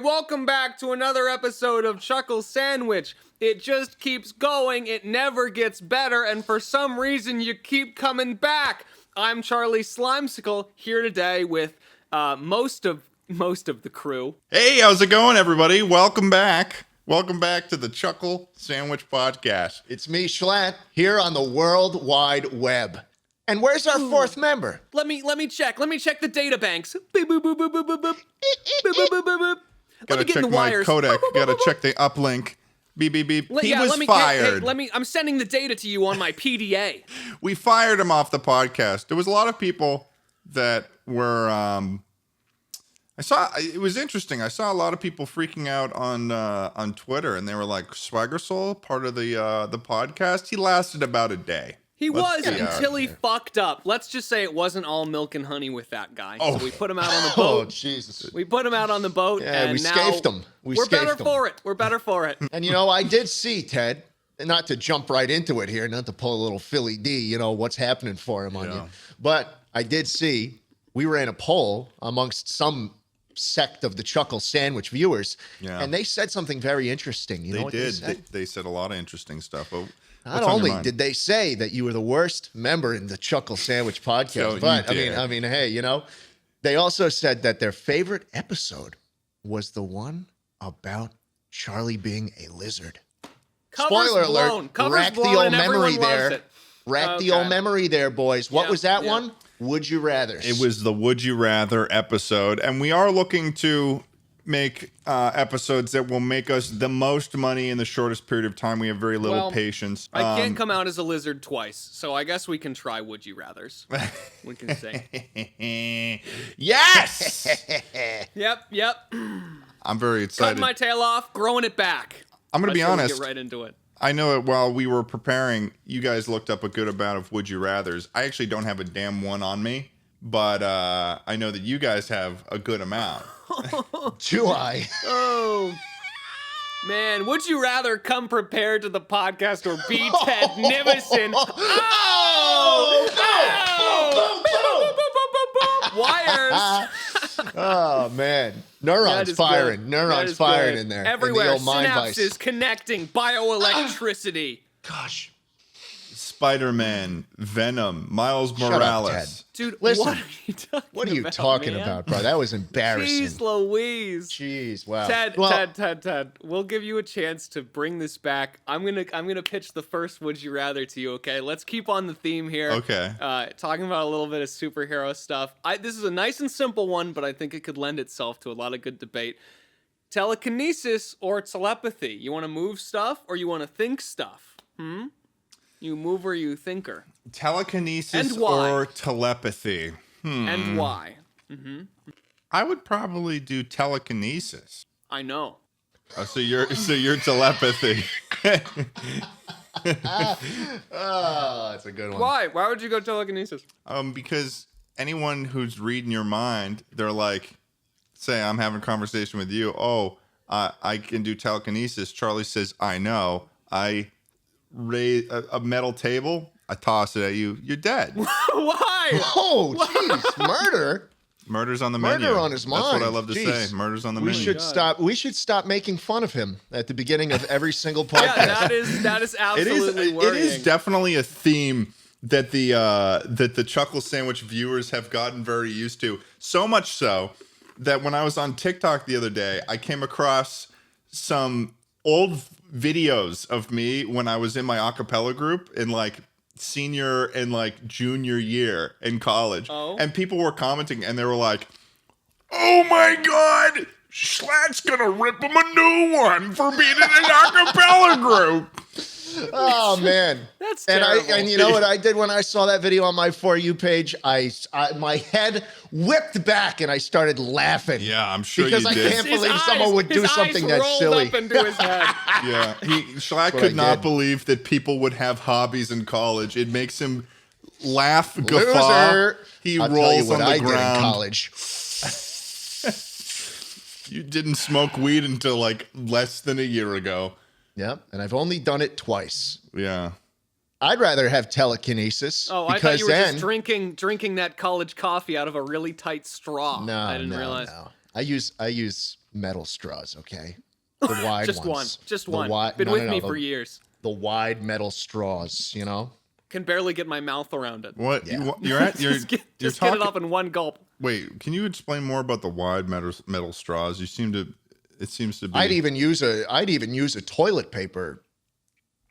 welcome back to another episode of Chuckle Sandwich. It just keeps going, it never gets better, and for some reason you keep coming back. I'm Charlie Slimecicle, here today with most of the crew. Hey, how's it going, everybody? Welcome back. Welcome back to the Chuckle Sandwich Podcast. It's me, jschlatt, here on the World Wide Web. And where's our fourth member? Let me check. Let me check the data banks. Boop, boop, boop, boop, boop, boop, boop. Boop, boop, boop, boop, boop. Gotta check my wires. codec. Gotta check the uplink. Beep, beep, beep. He was fired. Hey, I'm sending the data to you on my PDA. We fired him off the podcast. There was a lot of people that were, it was interesting. I saw a lot of people freaking out on Twitter, and they were like, Swagger Soul, part of the podcast? He lasted about a day. He was until he fucked up. Let's just say it wasn't all milk and honey with that guy. Oh. So we put him out on the boat. Oh, Jesus. We put him out on the boat, and we now scafed him. We're better for it. We're better for it. And, I did see, Ted, and not to jump right into it here, not to pull a little Philly D, what's happening for him on you. But I did see, we ran a poll amongst some sect of the Chuckle Sandwich viewers, and they said something very interesting. They said a lot of interesting stuff. Not only did they say that you were the worst member in the Chuckle Sandwich podcast, but I mean, hey, they also said that their favorite episode was the one about Charlie being a lizard. Cover's Spoiler blown. alert! Cover's Rack blown the old and memory everyone loves there. it. Rack the old memory there, boys. What was that yeah. one? Would you rather? It was the Would You Rather episode, and we are looking to make episodes that will make us the most money in the shortest period of time. We have very little patience. I can't come out as a lizard twice, so I guess we can try Would You Rathers. We can say. Yes! Yep. I'm very excited. Cutting my tail off, growing it back. I'm going to be honest. Get right into it. I know that while we were preparing, you guys looked up a good amount of Would You Rathers. I actually don't have a damn one on me, but I know that you guys have a good amount. Do I? Oh, man. Would you rather come prepared to the podcast or be Ted Nivison? Wires. Oh, man. Neurons firing. Good. Neurons firing in there. Everywhere. In the old mind Synapses vice. connecting. Bioelectricity. Gosh. Spider-Man, Venom, Miles Shut Morales. up, Ted. Dude, Listen, what are you talking about, bro? That was embarrassing. Jeez Louise. Jeez, wow. Ted, we'll give you a chance to bring this back. I'm gonna pitch the first Would You Rather to you, okay? Let's keep on the theme here. Okay. Talking about a little bit of superhero stuff. This is a nice and simple one, but I think it could lend itself to a lot of good debate. Telekinesis or telepathy? You want to move stuff or you want to think stuff? You mover, you thinker. Telekinesis or telepathy? And why? I would probably do telekinesis. I know. Oh, so you're telepathy. Oh, that's a good one. Why? Why would you go telekinesis? Because anyone who's reading your mind, they're like, say I'm having a conversation with you. Oh, I can do telekinesis. Charlie says, I know. I raise a metal table. I toss it at you. You're dead. Why? Oh, jeez. Murder? Murder's on the menu. Murder on his mind. That's what I love to say. Murder's on the menu. We should stop making fun of him at the beginning of every single podcast. Yeah, that is absolutely worrying. It is definitely a theme that the Chuckle Sandwich viewers have gotten very used to. So much so that when I was on TikTok the other day, I came across some old videos of me when I was in my a cappella group in like senior and like junior year in college. And people were commenting and they were like, oh my God, jschlatt's gonna rip him a new one for being in an a cappella group. Oh man, that's terrible. And you know what I did when I saw that video on my For You page? My head whipped back and I started laughing. Yeah, I'm sure because you I did. can't believe someone would do something that's silly. Up into his head. Yeah, jschlatt could not believe that people would have hobbies in college. It makes him laugh, guffaw. Loser. He I'll rolls tell you what on the I ground. did in college. You didn't smoke weed until like less than a year ago. Yep, and I've only done it twice. Yeah. I'd rather have telekinesis. Oh, I thought you were just drinking that college coffee out of a really tight straw. No, I didn't realize. No. I use metal straws. Okay, the wide ones. Just The one. Been with me for years. The wide metal straws. You know. Can barely get my mouth around it. What Yeah. you're Just talking? get it up in one gulp. Wait, can you explain more about the wide metal straws? It seems to be. I'd even use a toilet paper.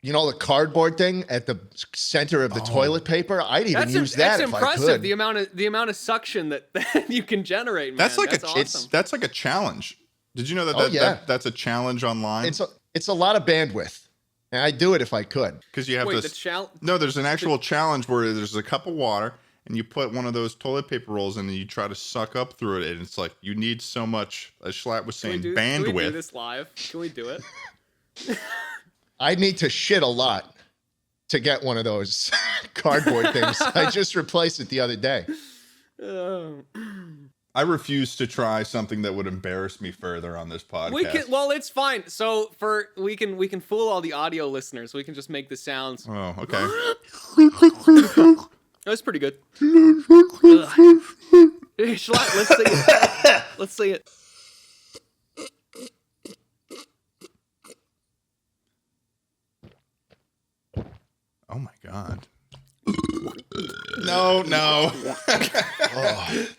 You know, the cardboard thing at the center of the toilet paper. I'd even use that That's if I impressive. could. The amount of suction that you can generate. Man. That's like awesome. that's like a challenge. Did you know that, Oh, yeah. that's a challenge online? It's a lot of bandwidth, and I'd do it if I could. Because you have Wait, to. No, there's an actual challenge where there's a cup of water and you put one of those toilet paper rolls in and you try to suck up through it, and it's like you need so much. As Schlatt was saying, bandwidth. Can we do this live? Can we do it? I need to shit a lot to get one of those cardboard things. I just replaced it the other day. I refuse to try something that would embarrass me further on this podcast. Well, it's fine. So we can fool all the audio listeners. We can just make the sounds. Oh, okay. That's pretty good. Schlatt, let's see it. Let's see it. Oh my god. No.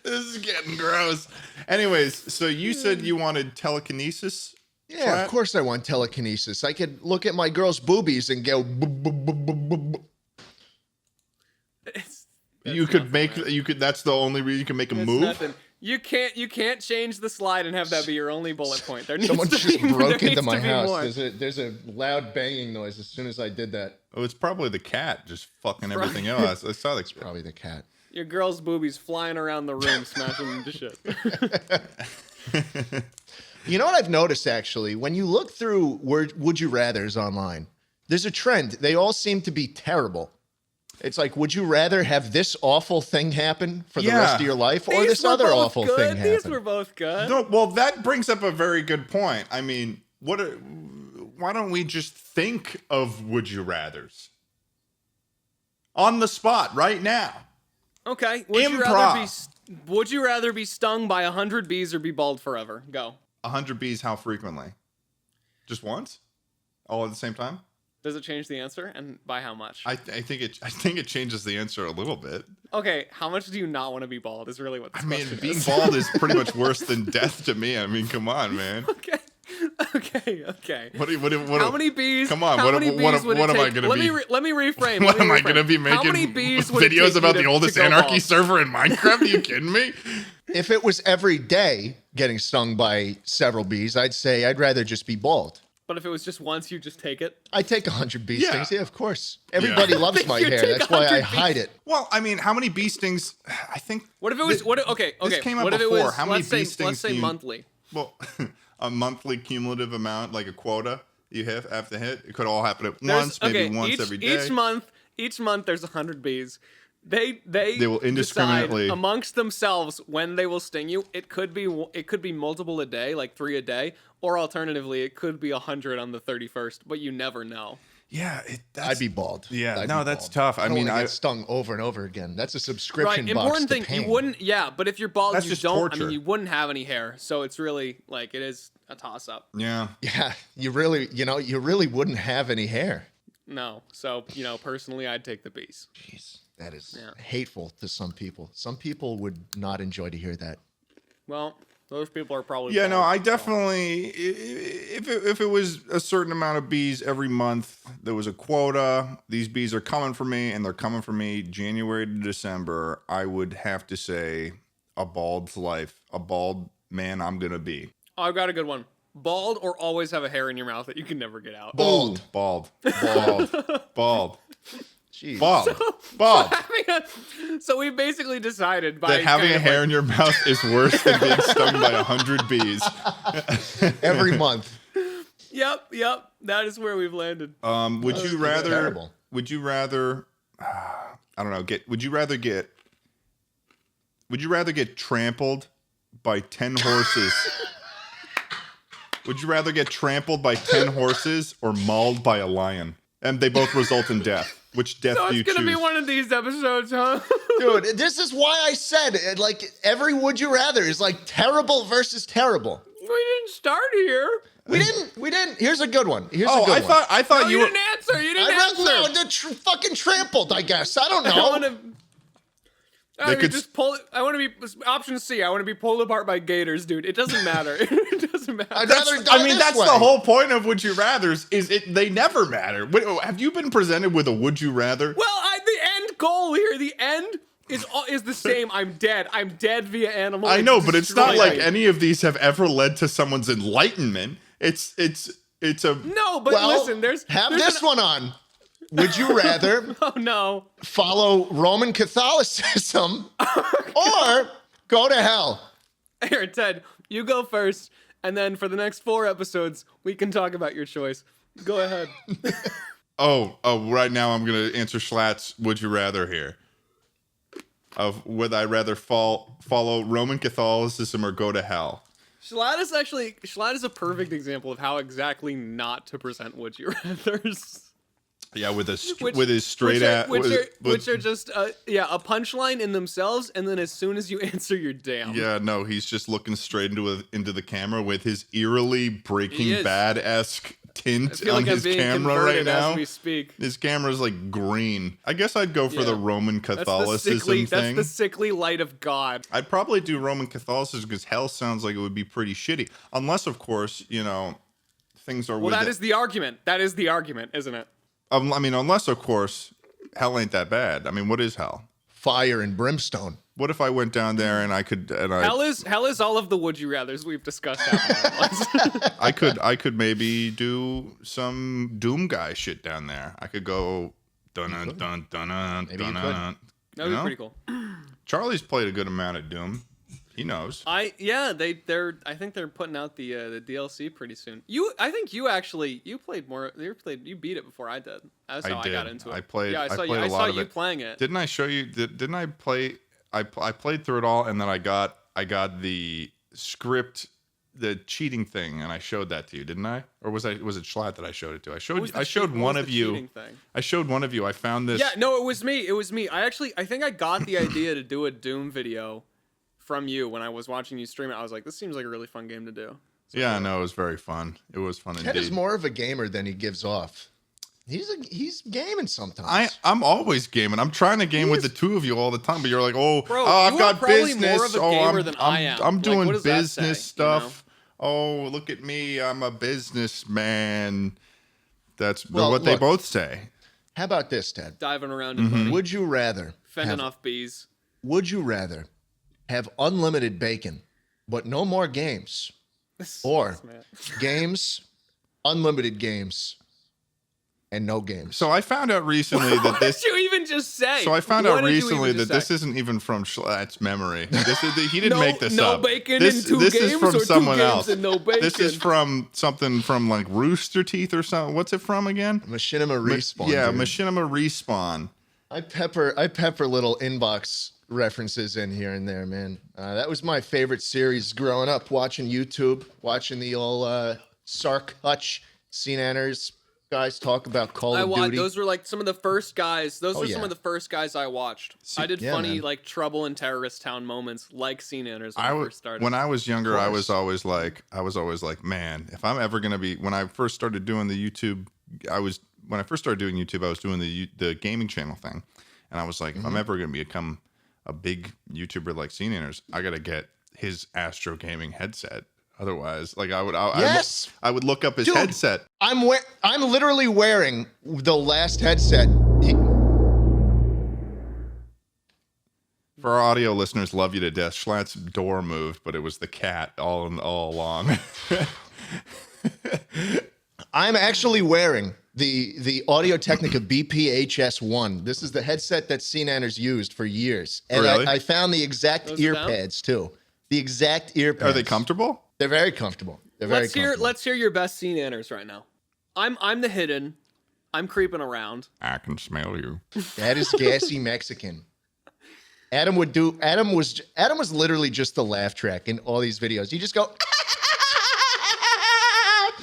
This is getting gross. Anyways, so you said you wanted telekinesis? Yeah, Schlatt? of course I want telekinesis. I could look at my girl's boobies and go. That's the only reason you can make a move? Nothing. You can't change the slide and have that be your only bullet point. Someone just broke into my house. There's a loud banging noise as soon as I did that. Oh, it's probably the cat just fucking everything else. I saw It's probably the cat. Your girl's boobies flying around the room, smashing into shit. You know what I've noticed, actually? When you look through Would You Rathers online, there's a trend. They all seem to be terrible. It's like, would you rather have this awful thing happen for the rest of your life or this other awful thing happen? These were both good. No, well, that brings up a very good point. I mean, why don't we just think of Would You Rathers? On the spot, right now. Okay. Improv. Would you rather be stung by 100 bees or be bald forever? Go. 100 bees, how frequently? Just once? All at the same time? Does it change the answer, and by how much? I think it changes the answer a little bit. Okay, how much do you not want to be bald? Is really what this question is. Being bald is pretty much worse than death to me. I mean, come on, man. Okay. How many bees? Come on, what am I gonna be? Let me reframe. What am I gonna be making? How many bees would videos it take about you the oldest to go anarchy bald? server in Minecraft? Are you kidding me? If it was every day getting stung by several bees, I'd say I'd rather just be bald. But if it was just once, you just take it. I take 100 bee Yeah. stings. Yeah, of course. Everybody loves my You hair. take That's why I 100 hide it. Well, I mean, how many bee stings? I think. What if it was? Okay. This came up what if before. it was? How many let's bee say, stings let's say do you- monthly. Well, a monthly cumulative amount, like a quota you have to hit. It could all happen at There's- once, maybe okay, once every day. Each month there's 100 bees. They will indiscriminately decide amongst themselves when they will sting you. It could be multiple a day, like 3 a day, or alternatively it could be 100 on the 31st, but you never know. Yeah, I'd be bald. Yeah, I'd no, be that's bald. tough. I mean, I I get stung over and over again. That's a Right, subscription box important to thing, pain. you wouldn't but if you're bald That's you just don't torture. you wouldn't have any hair. So it's really like it is a toss up. Yeah. Yeah, you really wouldn't have any hair. No. So, personally I'd take the bees. Jeez, that is hateful to some people. Some people would not enjoy to hear that. Well, those people are probably Yeah, no, bald, I so. definitely. If it was a certain amount of bees every month, there was a quota. These bees are coming for me, and they're coming for me January to December. I would have to say a bald's life, a bald man I'm gonna be. Oh, I've got a good one. Bald or always have a hair in your mouth that you can never get out. Bald. Jeez. Bald. So we basically decided by That having a hair in your mouth is worse than being stung by 100 bees. Every month. Yep. That is where we've landed. Would you rather? terrible. Would you rather? I don't know. Would you rather get trampled by 10 horses? Would you rather get trampled by 10 horses or mauled by a lion? And they both result in death. Which death So do you it's gonna choose? be one of these episodes, huh? Dude, this is why I said like every would you rather is like terrible versus terrible. We didn't start here. We didn't. Here's a good one. Here's a Oh, good one. I thought No, you you were. didn't answer. You didn't I answer. read no, fucking trampled, I guess. I don't I know. want to. They could just pull. I want to be option C. I want to be pulled apart by gators, dude. It doesn't matter. It doesn't matter. I'd rather die this That's way. the whole point of would you rather's. Is it? They never matter. Have you been presented with a would you rather? Well, the end goal here, the end is the same. I'm dead. I'm dead via animal. I know, but it's not like destroyed. any of these have ever led to someone's enlightenment. It's a. No, but Well, listen. There's this one on. Would you rather Oh no. follow Roman Catholicism or go to hell? Here, Ted, you go first, and then for the next 4 episodes, we can talk about your choice. Go ahead. Oh, right now I'm gonna answer Schlatt's would you rather here. Of would I rather follow Roman Catholicism or go to hell? Schlatt is a perfect example of how exactly not to present would you rather's. Yeah, with his straight which are just a punchline in themselves, and then as soon as you answer, you're damned. Yeah, no, he's just looking straight into the camera with his eerily Breaking Bad-esque tint I feel on like I'm his being camera right converted now. as we speak. His camera's like green. I guess I'd go for the Roman Catholicism thing. That's the sickly light of God. I'd probably do Roman Catholicism because hell sounds like it would be pretty shitty. Unless, of course, things are. Well, that is the argument. That is the argument, isn't it? Unless, of course, hell ain't that bad. I mean, what is hell? Fire and brimstone. What if I went down there and I could? Hell is all of the would you rather's we've discussed. I could maybe do some Doom guy shit down there. I could go dun dun dun dun dun. That would be pretty cool. Charlie's played a good amount of Doom. He knows. I think they're putting out the DLC pretty soon. I think you played more. You beat it before I did. That's how I got into it. I played. Yeah, I saw played you. a lot of you it. playing it. Didn't I show you? Didn't I play? I played through it all, and then I got the script, the cheating thing, and I showed that to you, didn't I? Or was it Schlatt that I showed it to? I showed one of you. I showed one of you. I found this. Yeah, no, it was me. I think I got the idea to do a Doom video from you when I was watching you stream it. I was like, this seems like a really fun game to do. So yeah, no, it was very fun. It was fun Ted indeed. is more of a gamer than he gives off. He's gaming sometimes. I'm always gaming. I'm trying to game with the two of you all the time, but you're like, Bro, I've got probably business. more of a gamer than I am. I'm doing what does that business say, stuff. Oh, look at me. I'm a businessman. That's what they both say. How about this, Ted? Diving around in money. Would you rather Fending off bees. Would you rather have unlimited bacon, but no more games, or games, unlimited games, and no games? So I found out recently that What this. did you even just say? So I found What out did you recently even that just this say? isn't even from Schlatt's memory. He didn't No- make this no up. bacon this in two this games is from or two someone games else. and no This is bacon? from something from like Rooster Teeth or something. What's it from again? Machinima Respawn. Yeah, dude. Machinima Respawn. I pepper little inbox references in here and there, man. That was my favorite series growing up, watching YouTube, watching the old Sark Hutch Scene-Anners guys talk about Call of Duty. Those were like some of the first guys. Those were some yeah. of the first guys I watched. I did yeah, funny man. like Trouble in Terrorist Town moments like Scene-Anners when I first started. When I was younger, I was course. always like, man, if I'm ever gonna be. When I first started doing the YouTube, when I first started doing YouTube, I was doing the gaming channel thing, and I was like, if I'm ever gonna become a big YouTuber like Scene-Anners, I gotta get his Astro Gaming headset. Otherwise, like I would look up his Dude, headset. I'm literally wearing the last headset. For our audio listeners, love you to death. Schlatt's door moved, but it was the cat all along. I'm actually wearing the Audio-Technica BPHS-1. This is the headset that Scene-Anners used for years. And Really? I found the exact Those ear down? pads, too. The exact ear pads. Are they comfortable? They're very comfortable. let's hear your best Scene-Anners right now. I'm the hidden. I'm creeping around. I can smell you. That is gassy Mexican. Adam was literally just the laugh track in all these videos. You just go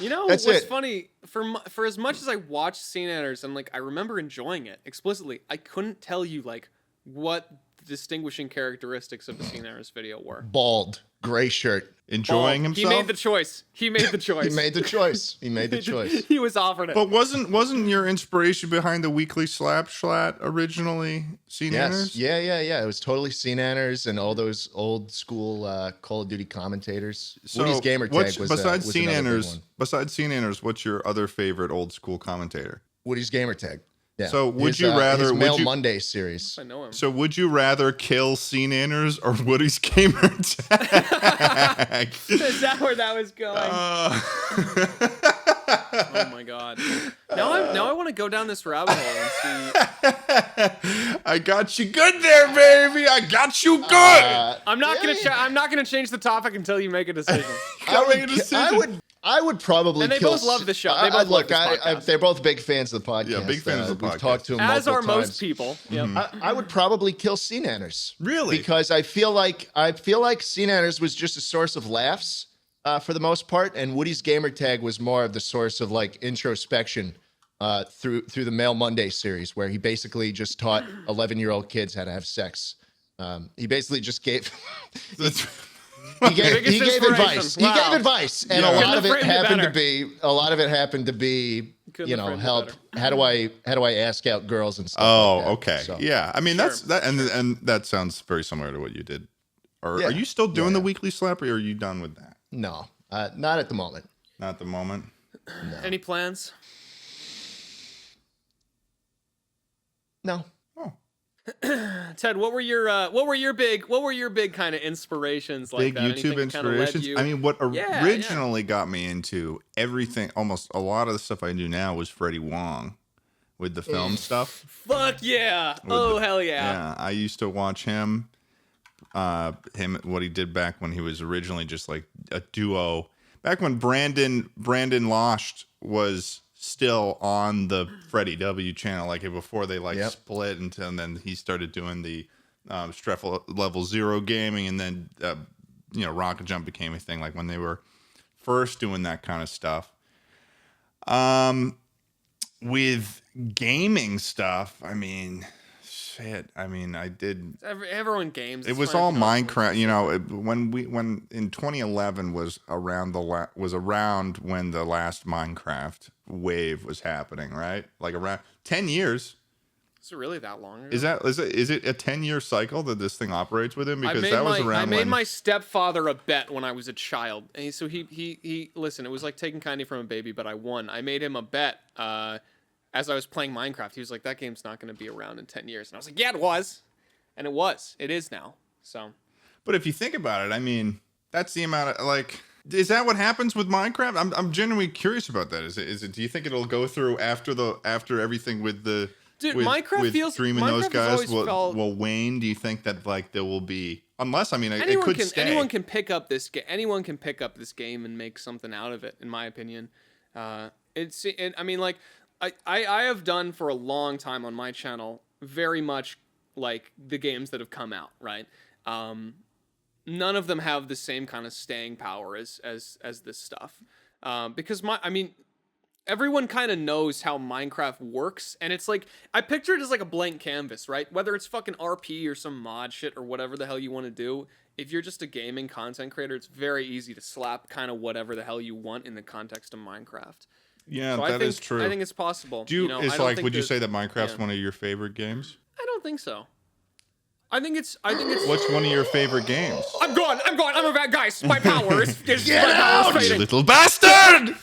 You know That's what's it. funny? For as much as I watched Scene Enters and like I remember enjoying it explicitly, I couldn't tell you like what the distinguishing characteristics of the Scene Enters video were. Bald, gray shirt. Enjoying Bald. himself. He made the choice. He made the choice. He made the choice. He made the choice. He was offered it. But wasn't your inspiration behind the weekly slap schlat originally Scene Enters? Yeah. It was totally Scene Enters and all those old school Call of Duty commentators. Woody's gamer tag was besides was Scene another big Enters. one. Besides Scene Enters, what's your other favorite old school commentator? Woody's gamer tag. Yeah. So would you rather- his would Mail you- Monday series? I know him. So would you rather kill Scene Enters or Woody's gamer tag? Is that where that was going? Oh my god! Now I want to go down this rabbit hole and see. I got you good there, baby. I got you good. I'm not gonna change the topic until you make a decision. I would probably. And they kill both love the show. They both love this podcast. They're both big fans of the podcast. Yeah, big fans of the We've podcast. talked to them As multiple are times. most people. Yep. I would probably kill Scene Enters. Really? Because I feel like Scene Enters was just a source of laughs for the most part, and Woody's gamer tag was more of the source of like introspection through the Mail Monday series, where he basically just taught 11-year-old kids how to have sex. He basically just gave. He gave advice. Wow. He gave advice, and Yeah. a lot Couldn't of have it framed it happened to better. be, Couldn't you have know, framed it help. better. How do I ask out girls and stuff? Oh, like that. okay. So, Yeah. I mean, Sure. that's that, and that sounds very similar to what you did. Or Yeah. are you still doing the Yeah. weekly slap, or are you done with that? No, not at the moment. Not at the moment. Any plans? No. Oh, Ted, what were your big kind of inspirations like big that? YouTube Anything that kinda led inspirations. you- I mean, what Yeah, originally got me into everything, almost a lot of the stuff I do now, was Freddie Wong with the film stuff. Fuck yeah! Oh hell yeah! Yeah, I used to watch him. What he did back when he was originally just like a duo. Back when Brandon Lost was still on the Freddie W channel, like before they Yep. split, and then he started doing the Stref Level Zero gaming, and then Rocket Jump became a thing. Like when they were first doing that kind of stuff. With gaming stuff, I mean, shit. I mean, I did. Everyone games. It It's was fine all if you don't Minecraft. You know, when in 2011 was around when the last Minecraft wave was happening, right? Like around 10 years. Is it really that long ago? Is it a 10-year cycle that this thing operates within? Because that was around I made when my stepfather a bet when I was a child, and so he listen. It was like taking candy from a baby, but I won. I made him a bet as I was playing Minecraft. He was like, "That game's not going to be around in 10 years," and I was like, "Yeah, it was," and it was. It is now. So, But if you think about it, I mean, that's the amount of like. Is that what happens with Minecraft? I'm genuinely curious about that. Is it? Do you think it'll go through after everything with the dude, with, Minecraft with feels Dream and Minecraft those has guys always will felt, wane? Do you think that like there will be unless I mean it anyone could can stay. anyone can pick up this game. Anyone can pick up this game and make something out of it. In my opinion, I mean, like I have done for a long time on my channel very much like the games that have come out, right? None of them have the same kind of staying power as this stuff, because everyone kind of knows how Minecraft works, and it's like I picture it as like a blank canvas, right? Whether it's fucking RP or some mod shit or whatever the hell you want to do, if you're just a gaming content creator, it's very easy to slap kind of whatever the hell you want in the context of Minecraft. Yeah, So that is true. I think it's possible. Do you? know, It's I don't like, think would you that- say that Minecraft's yeah. one of your favorite games? I don't think so. I think it's. What's one of your favorite games? I'm gone. I'm a bad guy. My power is Get my power is out! fading. Little bastard!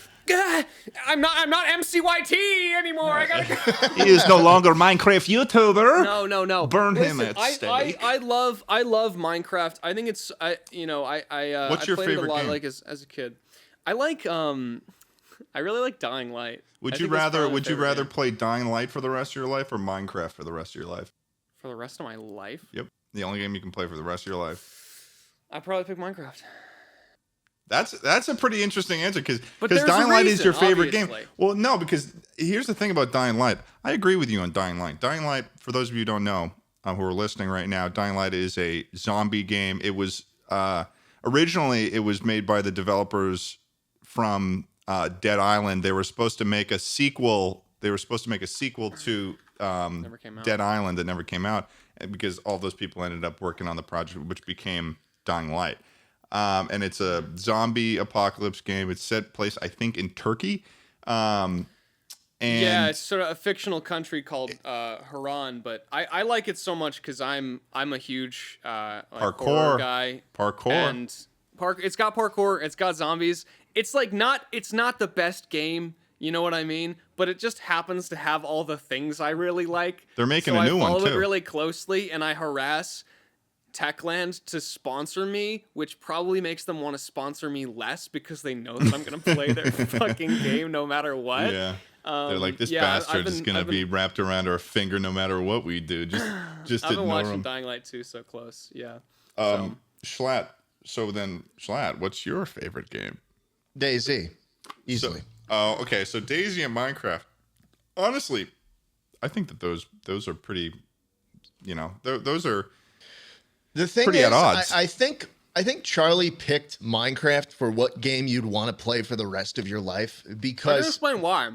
I'm not MCYT anymore. I gotta. He is no longer Minecraft YouTuber. No. Burn him Listen, at stake. I love Minecraft. I think it's What's I your played favorite it a lot game? like as a kid. I like I really like Dying Light. Would I you think that's probably my rather favorite game. play Dying Light for the rest of your life or Minecraft for the rest of your life? for the rest of my life? Yep. The only game you can play for the rest of your life. I'd probably pick Minecraft. That's a pretty interesting answer because there's a Dying Light is reason, your favorite obviously. game. Well, no, because here's the thing about Dying Light. I agree with you on Dying Light. Dying Light, for those of you who don't know, who are listening right now, Dying Light is a zombie game. It was originally it was made by the developers from Dead Island. They were supposed to make a sequel. They were supposed to make a sequel to Never came out. Dead Island that never came out, because all those people ended up working on the project, which became Dying Light. And it's a zombie apocalypse game. It's set place, I think, in Turkey. And yeah, it's sort of a fictional country called Haran, but I like it so much because I'm a huge like horror guy. And it's got parkour, it's got zombies. It's like it's not the best game, you know what I mean? But it just happens to have all the things I really like. They're making a new one too. I follow it really closely, and I harass Techland to sponsor me, which probably makes them want to sponsor me less because they know that I'm gonna play their fucking game no matter what. Yeah. They're like, this bastard is gonna be wrapped around our finger no matter what we do. Just I've been ignore watching him. Dying Light 2 so close. Yeah. Schlatt. So then, Schlatt, what's your favorite game? DayZ, easily. Okay. So DayZ and Minecraft. Honestly, I think that those are pretty. You know, those are. The thing pretty is, at odds. I think Charlie picked Minecraft for what game you'd want to play for the rest of your life I because can explain why.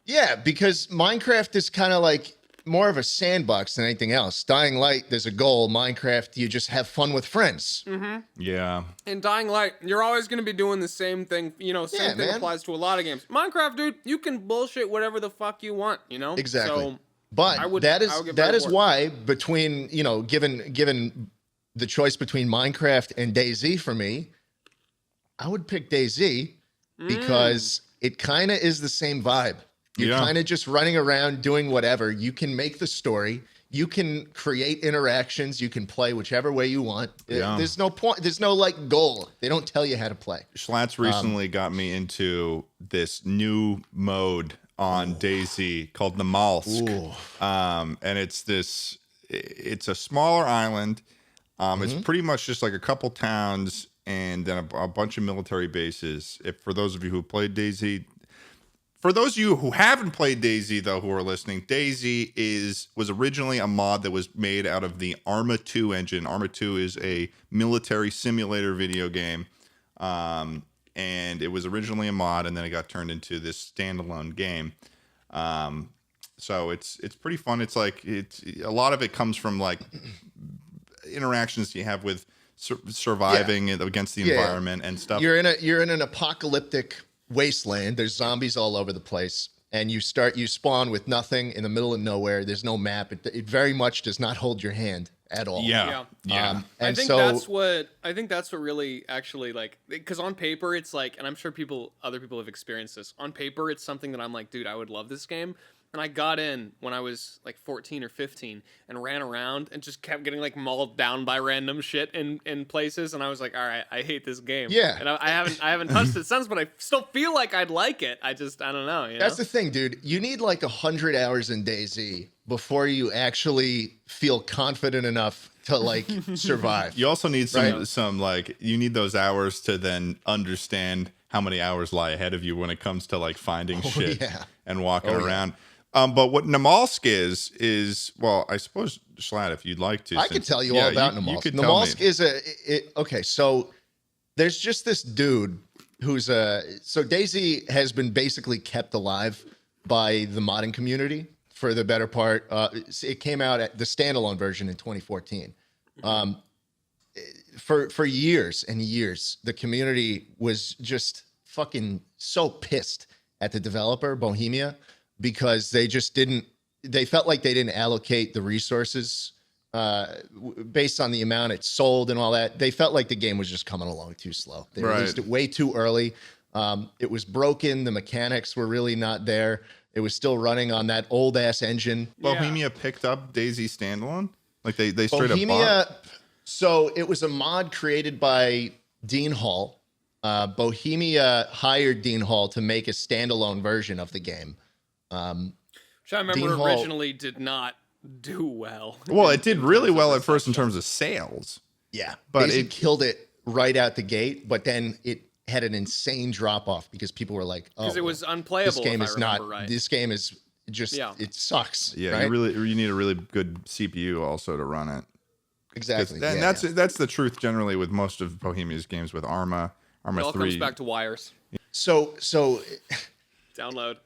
yeah, because Minecraft is kind of like more of a sandbox than anything else. Dying Light, there's a goal. Minecraft, you just have fun with friends. Mm-hmm. Yeah. In Dying Light, you're always going to be doing the same thing. You know, same thing applies to a lot of games. Minecraft, dude, you can bullshit whatever the fuck you want, you know? Exactly. So but that is why between, you know, given the choice between Minecraft and DayZ for me, I would pick DayZ because it kind of is the same vibe. You're kind of just running around doing whatever. You can make the story. You can create interactions. You can play whichever way you want. Yeah. There's no point. There's no like goal. They don't tell you how to play. Schlatt's recently got me into this new mode on DayZ called Namalsk. And it's a smaller island. It's pretty much just like a couple towns and then a bunch of military bases. For those of you who played DayZ, for those of you who haven't played DayZ though, who are listening, DayZ was originally a mod that was made out of the Arma 2 engine. Arma 2 is a military simulator video game, and it was originally a mod, and then it got turned into this standalone game. So it's pretty fun. It's like a lot of it comes from like interactions you have with surviving against the environment and stuff. You're in an apocalyptic wasteland. There's zombies all over the place, and you spawn with nothing in the middle of nowhere. There's no map. It very much does not hold your hand at all. Yeah. And I think that's what really actually, like, because on paper it's like, and I'm sure other people have experienced this. On paper, it's something that I'm like, dude, I would love this game. And I got in when I was like 14 or 15 and ran around and just kept getting like mauled down by random shit in places. And I was like, all right, I hate this game. Yeah. And I haven't touched it since, but I still feel like I'd like it. I don't know. You That's know? the thing, dude. You need like 100 hours in DayZ before you actually feel confident enough to like survive. You also need some like, you need those hours to then understand how many hours lie ahead of you when it comes to like finding shit and walking around. But what Namalsk is well, I suppose, Schlatt, if you'd like to. I can tell you all about Namalsk. Namalsk is okay, so there's just this dude who's so DayZ has been basically kept alive by the modding community for the better part. It came out at the standalone version in 2014. For years and years, the community was just fucking so pissed at the developer, Bohemia, because they felt like they didn't allocate the resources based on the amount it sold and all that. They felt like the game was just coming along too slow. They released it way too early. It was broken. The mechanics were really not there. It was still running on that old ass engine. Bohemia picked up DayZ standalone? Like they straight Bohemia, up bought? So it was a mod created by Dean Hall. Bohemia hired Dean Hall to make a standalone version of the game. Which I remember originally did not do well. Well, it did really well at first in terms of sales. Yeah, but it killed it right out the gate. But then it had an insane drop off because people were like, "Oh, because it was unplayable." This game is not. Right. This game is just it sucks. Yeah, right? you need a really good CPU also to run it. Exactly. And that's the truth generally with most of Bohemia's games with Arma. Arma 3. It all comes back to wires. So Download.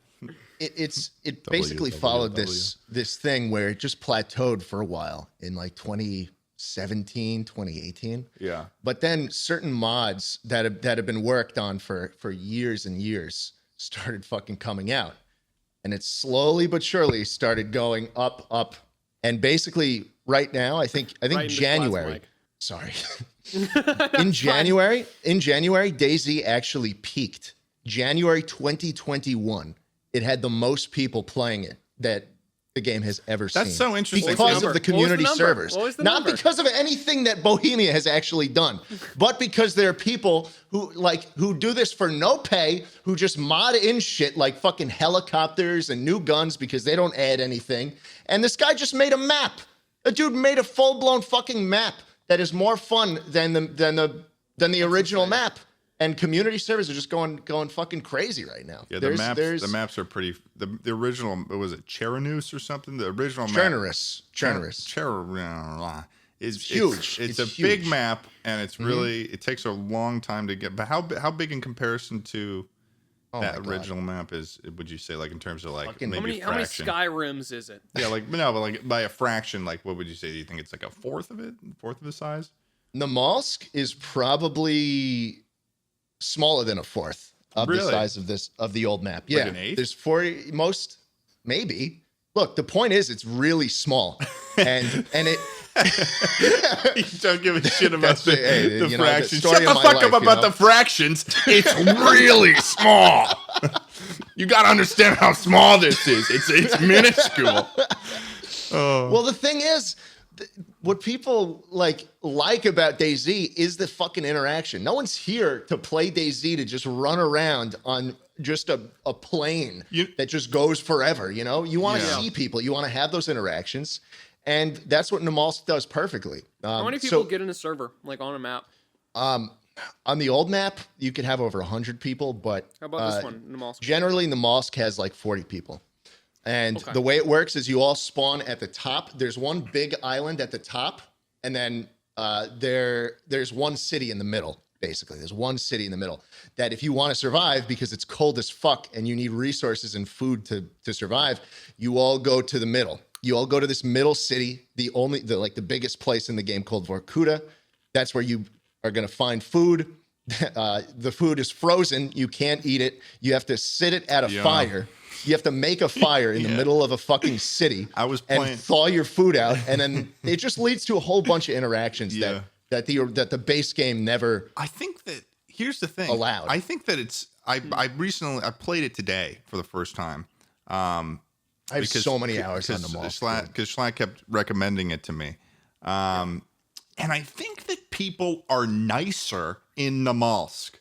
it basically followed this thing where it just plateaued for a while in like 2017, 2018. Yeah. But then certain mods that have been worked on for years and years started fucking coming out. And it slowly but surely started going up. And basically right now, I think Right January. Sorry. in January, DayZ actually peaked. January 2021. It had the most people playing it that the game has ever seen. That's so interesting. Because of the community servers. Not number? because of anything that Bohemia has actually done, but because there are people who do this for no pay, who just mod in shit like fucking helicopters and new guns because they don't add anything. And this guy just made a map. A dude made a full-blown fucking map that is more fun than the original map. And community servers are just going fucking crazy right now. Yeah, the maps are pretty. The original, was it Cheranus or something? The original map. Chernerus is huge. It's a huge. Big map, and it's really it takes a long time to get. But how big in comparison to that original map is? Would you say, like, in terms of like fucking, maybe how many Skyrims is it? Yeah, like no, but like by a fraction. Like, what would you say? Do you think it's like a fourth of the size? Namalsk is probably smaller than a fourth of the size of the old map. Yeah, an eighth? There's 40 most, maybe. Look, the point is it's really small, and it. You don't give a shit about the fractions. Shut the fuck up about the fractions. It's really small. You got to understand how small this is. It's minuscule. Oh. Well, the thing is, what people like about DayZ is the fucking interaction. No one's here to play DayZ to just run around on just a plane that just goes forever. You know, you want to see people, you want to have those interactions, and that's what Namalsk does perfectly. How many people get in a server, like on a map? On the old map, you could have over 100 people, but how about this one, Namalsk? Generally, Namalsk has like 40 people. And the way it works is you all spawn at the top. There's one big island at the top, and then there's one city in the middle, basically. There's one city in the middle that if you want to survive, because it's cold as fuck and you need resources and food to survive, you all go to the middle. You all go to this middle city, the biggest place in the game called Vorkuta. That's where you are going to find food. The food is frozen. You can't eat it. You have to sit it at a fire. You have to make a fire in the middle of a fucking city and thaw your food out, and then it just leads to a whole bunch of interactions that the base game never. I think that here's the thing. Allowed. I think that it's. I played it today for the first time. I have so many hours on Namalsk because Schlatt kept recommending it to me, and I think that people are nicer in Namalsk.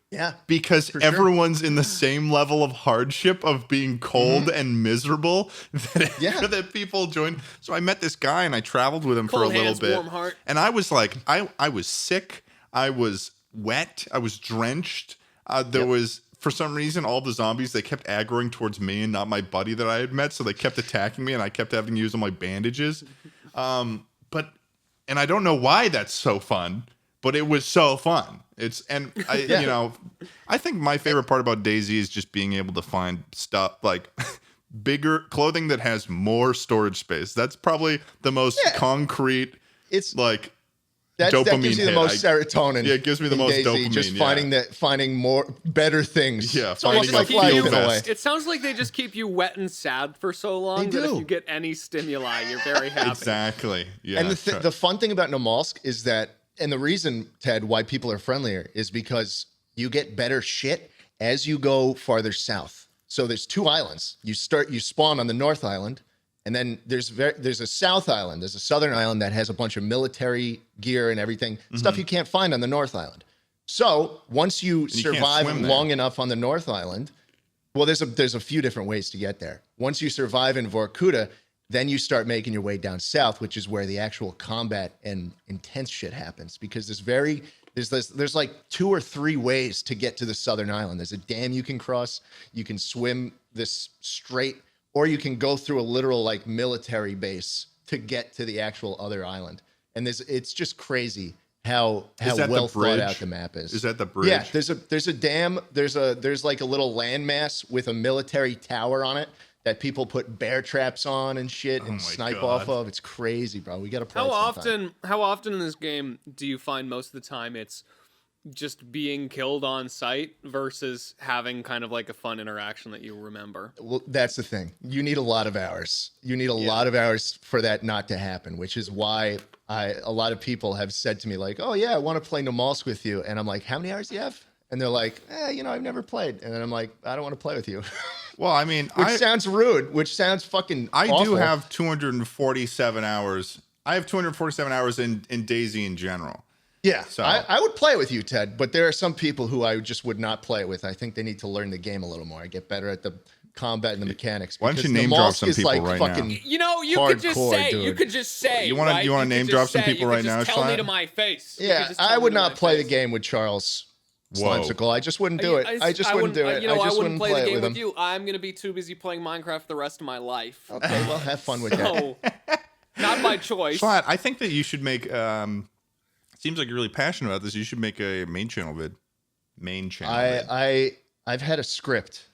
Yeah, because everyone's in the same level of hardship of being cold and miserable that people join. So I met this guy and I traveled with him for a little bit. Warm heart. And I was like, I was sick. I was wet. I was drenched. There was, for some reason, all the zombies, they kept aggroing towards me and not my buddy that I had met. So they kept attacking me and I kept having to use all my bandages. And I don't know why that's so fun. But it was so fun. You know, I think my favorite part about DayZ is just being able to find stuff like bigger clothing that has more storage space. That's probably the most concrete. It's like dopamine that gives you the most serotonin. Yeah, it gives me the most DayZ, dopamine. Just finding more better things. Yeah, it's almost like life in a way. It sounds like they just keep you wet and sad for so long that if you get any stimuli, you're very happy. Exactly. Yeah. And the fun thing about Namalsk is that. And the reason, Ted, why people are friendlier is because you get better shit as you go farther south. So there's two islands. You spawn on the North Island, and then there's a South Island. There's a Southern Island that has a bunch of military gear and everything, stuff you can't find on the North Island. So once you survive long enough on the North Island, well, there's a few different ways to get there. Once you survive in Vorkuta, then you start making your way down south, which is where the actual combat and intense shit happens. Because there's like 2 or 3 ways to get to the southern island. There's a dam you can cross. You can swim this straight, or you can go through a literal like military base to get to the actual other island. And it's just crazy how that well the bridge? thought out the map is. Is that the bridge? Yeah, there's a dam. There's like a little landmass with a military tower on it that people put bear traps on and shit and snipe off of. It's crazy, bro. We gotta play. How often in this game do you find most of the time it's just being killed on sight versus having kind of like a fun interaction that you remember? Well, that's the thing. You need a lot of hours. You need a lot of hours for that not to happen, which is why a lot of people have said to me like, "Oh yeah, I want to play Namalsk with you," and I'm like, "How many hours do you have?" And they're like, I've never played, and then I'm like, "I don't want to play with you." Well, I mean, which sounds rude, which sounds fucking awful. do have 247 hours. I have 247 hours in DayZ in general. Yeah, so I would play with you, Ted, but there are some people who I just would not play with. I think they need to learn the game a little more. I get better at the combat and the mechanics. Why don't you name drop some people right now? You could just say. You want to name drop some people right now? Tell me to my face. Yeah, I would not play the game with Charles Slimecicle. I just wouldn't do it. I just wouldn't do it. I wouldn't play the game with you. I'm gonna be too busy playing Minecraft the rest of my life. Okay, well, have fun with that. Not by choice. Schlatt, I think that you should make. Seems like you're really passionate about this. You should make a main channel vid. I've had a script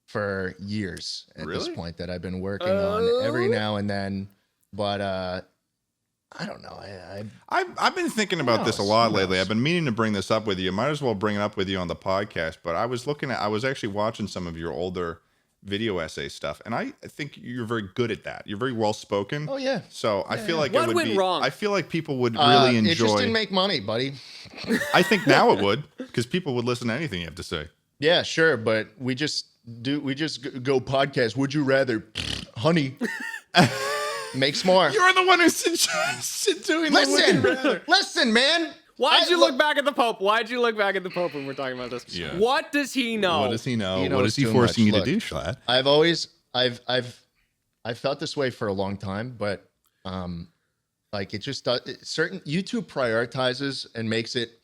for years at this point that I've been working on every now and then, but I don't know. I've been thinking about this a lot lately. I've been meaning to bring this up with you. Might as well bring it up with you on the podcast. But I was actually watching some of your older video essay stuff, and I think you're very good at that. You're very well spoken. Oh yeah. So I feel like what went wrong? I feel like people would really enjoy. It just didn't make money, buddy. I think now it would, because people would listen to anything you have to say. Yeah, sure, but we just go podcast. Would you rather, honey? Makes more. You're the one who suggested doing that. Listen, man. Why'd you look back at the Pope? Why'd you look back at the Pope when we're talking about this? Yeah. What does he know? What does he know? He What is he forcing you to do, Schlatt? I've felt this way for a long time, but like it just does. Certain YouTube prioritizes and makes it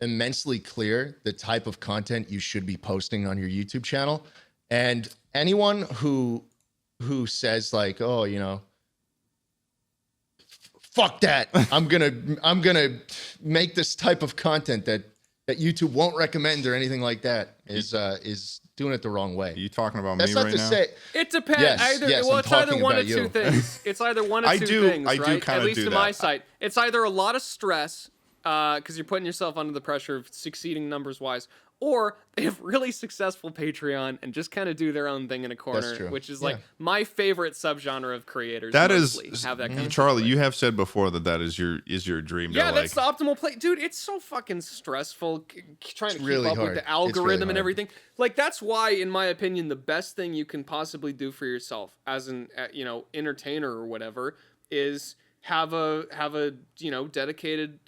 immensely clear the type of content you should be posting on your YouTube channel, and anyone who says like, oh, fuck that. I'm gonna make this type of content that YouTube won't recommend or anything like that is doing it the wrong way. Are you talking about That's me not right to now? say it depends. Yes, It's either one of two things. It's either one of two things, I right? do kind At of least do in that. my site, it's either a lot of stress because you're putting yourself under the pressure of succeeding numbers wise, or they have really successful Patreon and just kind of do their own thing in a corner, which is like my favorite subgenre of creators. That is, have that kind of Charlie. You have said before that is your dream. Yeah, that's the optimal play, dude. It's so fucking stressful trying to keep really up hard. with the algorithm really and hard. everything. Like that's why, in my opinion, the best thing you can possibly do for yourself as an entertainer or whatever is have a dedicated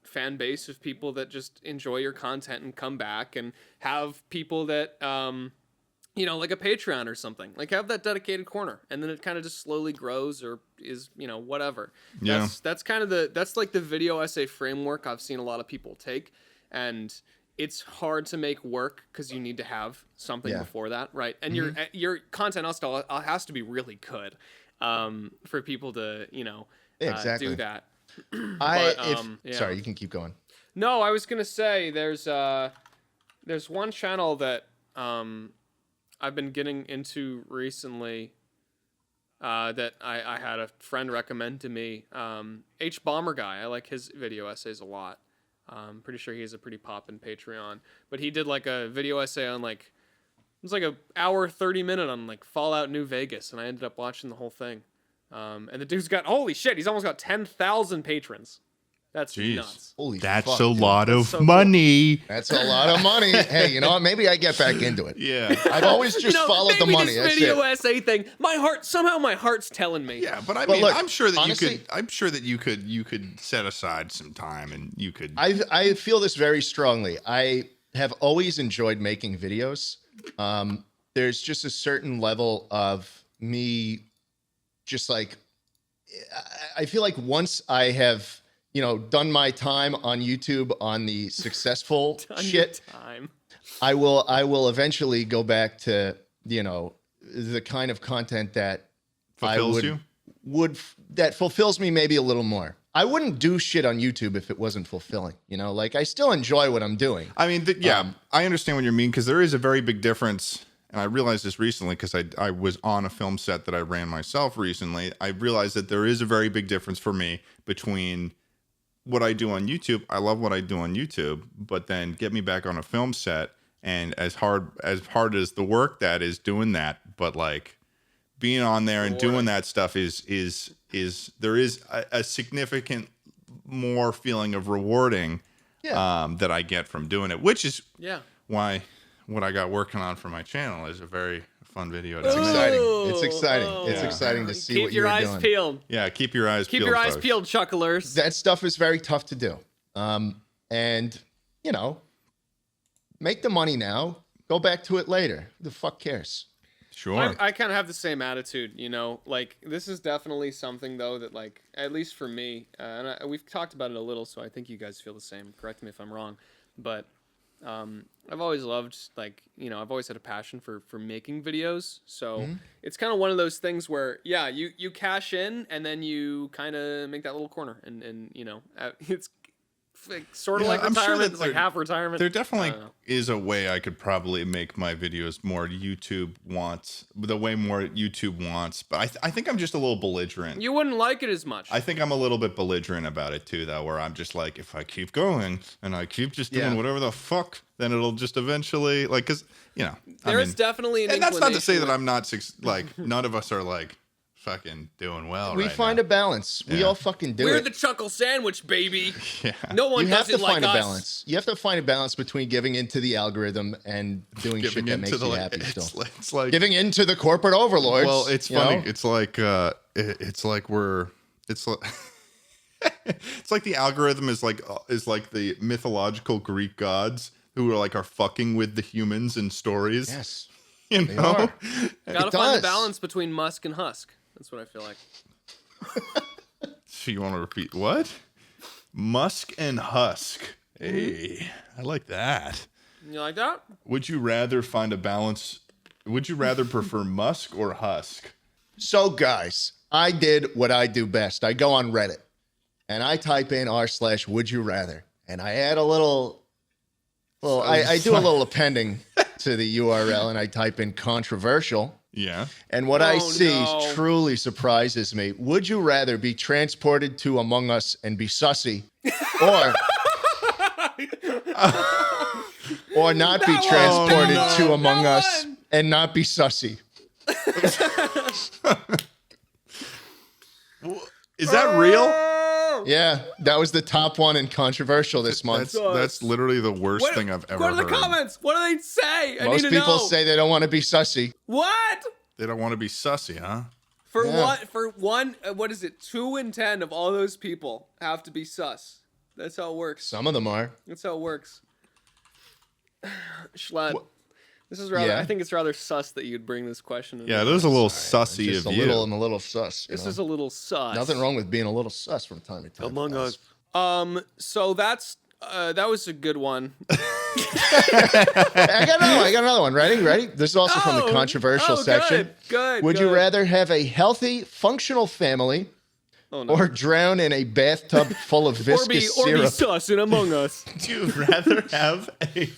fan base of people that just enjoy your content and come back, and have people that like a Patreon or something, like have that dedicated corner, and then it kind of just slowly grows or is whatever. Yeah. That's kind of that's like the video essay framework I've seen a lot of people take, and it's hard to make work because you need to have something before that, right? And your content also has to be really good for people to exactly. do that. Sorry, you can keep going. No, I was gonna say there's one channel that I've been getting into recently that I had a friend recommend to me. H Bomber Guy. I like his video essays a lot. I'm pretty sure he has a pretty poppin' Patreon, but he did like a video essay on it was like an hour 30-minute on like Fallout New Vegas, and I ended up watching the whole thing. And the dude's got, holy shit, he's almost got 10,000 patrons. That's nuts. Holy That's fuck, a dude. lot of so money. Cool. That's a lot of money. Hey, you know what? Maybe I get back into it. Yeah. I've always just followed the money. This That's video it. essay thing, my heart's telling me. Yeah, but look, I'm sure that honestly, you could set aside some time, and you could. I feel this very strongly. I have always enjoyed making videos. There's just a certain level of me, just like, I feel like once I have, done my time on YouTube on the successful shit, I will eventually go back to, the kind of content that Fulfills that fulfills me maybe a little more. I wouldn't do shit on YouTube if it wasn't fulfilling. You know, like I still enjoy what I'm doing. I mean, I understand what you mean because there is a very big difference. And I realized this recently because I was on a film set that I ran myself recently. I realized that there is a very big difference for me between what I do on YouTube. I love what I do on YouTube, but then get me back on a film set, and as hard as the work that is doing that, but like being on there and doing that stuff is there is a significant more feeling of rewarding that I get from doing it, which is why what I got working on for my channel is a very fun video. It's exciting. It's exciting. It's exciting to see what you're doing. Keep your eyes peeled. Yeah, keep your eyes peeled. Keep your eyes folks. peeled, chucklers. That stuff is very tough to do. And, you know, make the money now. Go back to it later. Who the fuck cares? Sure. I kind of have the same attitude, you know, like this is definitely something though that like, at least for me, and we've talked about it a little, so I think you guys feel the same. Correct me if I'm wrong, but I've always loved, like, you know, I've always had a passion for making videos. So it's kind of one of those things where, yeah, you cash in and then you kind of make that little corner and you know, it's sort of like retirement, it's like half retirement. There definitely is a way I could probably make my videos more YouTube wants, the way more YouTube wants. But I think I'm just a little belligerent. You wouldn't like it as much. I think I'm a little bit belligerent about it too, though, where I'm just like, if I keep going and I keep just doing whatever the fuck, then it'll just eventually, like, because, you know. There's definitely an and that's not to say inclination that I'm not, like, none of us are, like, fucking doing well We right find now. a balance. We all fucking do We're it. the Chuckle Sandwich, baby. Yeah. No one You have does to it like find a us. balance. You have to find a balance between giving into the algorithm and doing shit that makes you happy still. It's like Giving into the corporate overlords. Well, it's you funny. know? It's like it's like it's like the algorithm is like the mythological Greek gods who are fucking with the humans in stories. Yes. You They know? are. Gotta find the balance between Musk and Husk. That's what I feel like. So you want to repeat what? Musk and Husk. Hey, I like that. You like that? Would you rather find a balance? Would you rather prefer Musk or Husk? So, guys, I did what I do best. I go on Reddit and I type in r/would you rather, and I add a little. Well, I do a little appending to the URL, and I type in controversial. Yeah. And what I see truly surprises me. Would you rather be transported to Among Us and be sussy, or not be transported to Among Us and not be sussy? Is that real? Yeah, that was the top one in controversial this month. That's literally the worst thing I've ever heard. Go to the comments. What do they say? Most people say they don't want to be sussy. What? They don't want to be sussy, huh? For what? For one, what is it? 2 in 10 of all those people have to be sus. That's how it works. Some of them are. That's how it works. Schlatt. This is rather. I think it's rather sus that you'd bring this question. Yeah, it is a little sussy just of a you. little and a little sus. This is a little sus. Nothing wrong with being a little sus from time to time. Among Us. So that's that was a good one. I got another one. Ready? This is also from the controversial section. Good. Would you rather have a healthy, functional family or drown in a bathtub full of viscous syrup? Or be sus in Among Us. Would you rather have a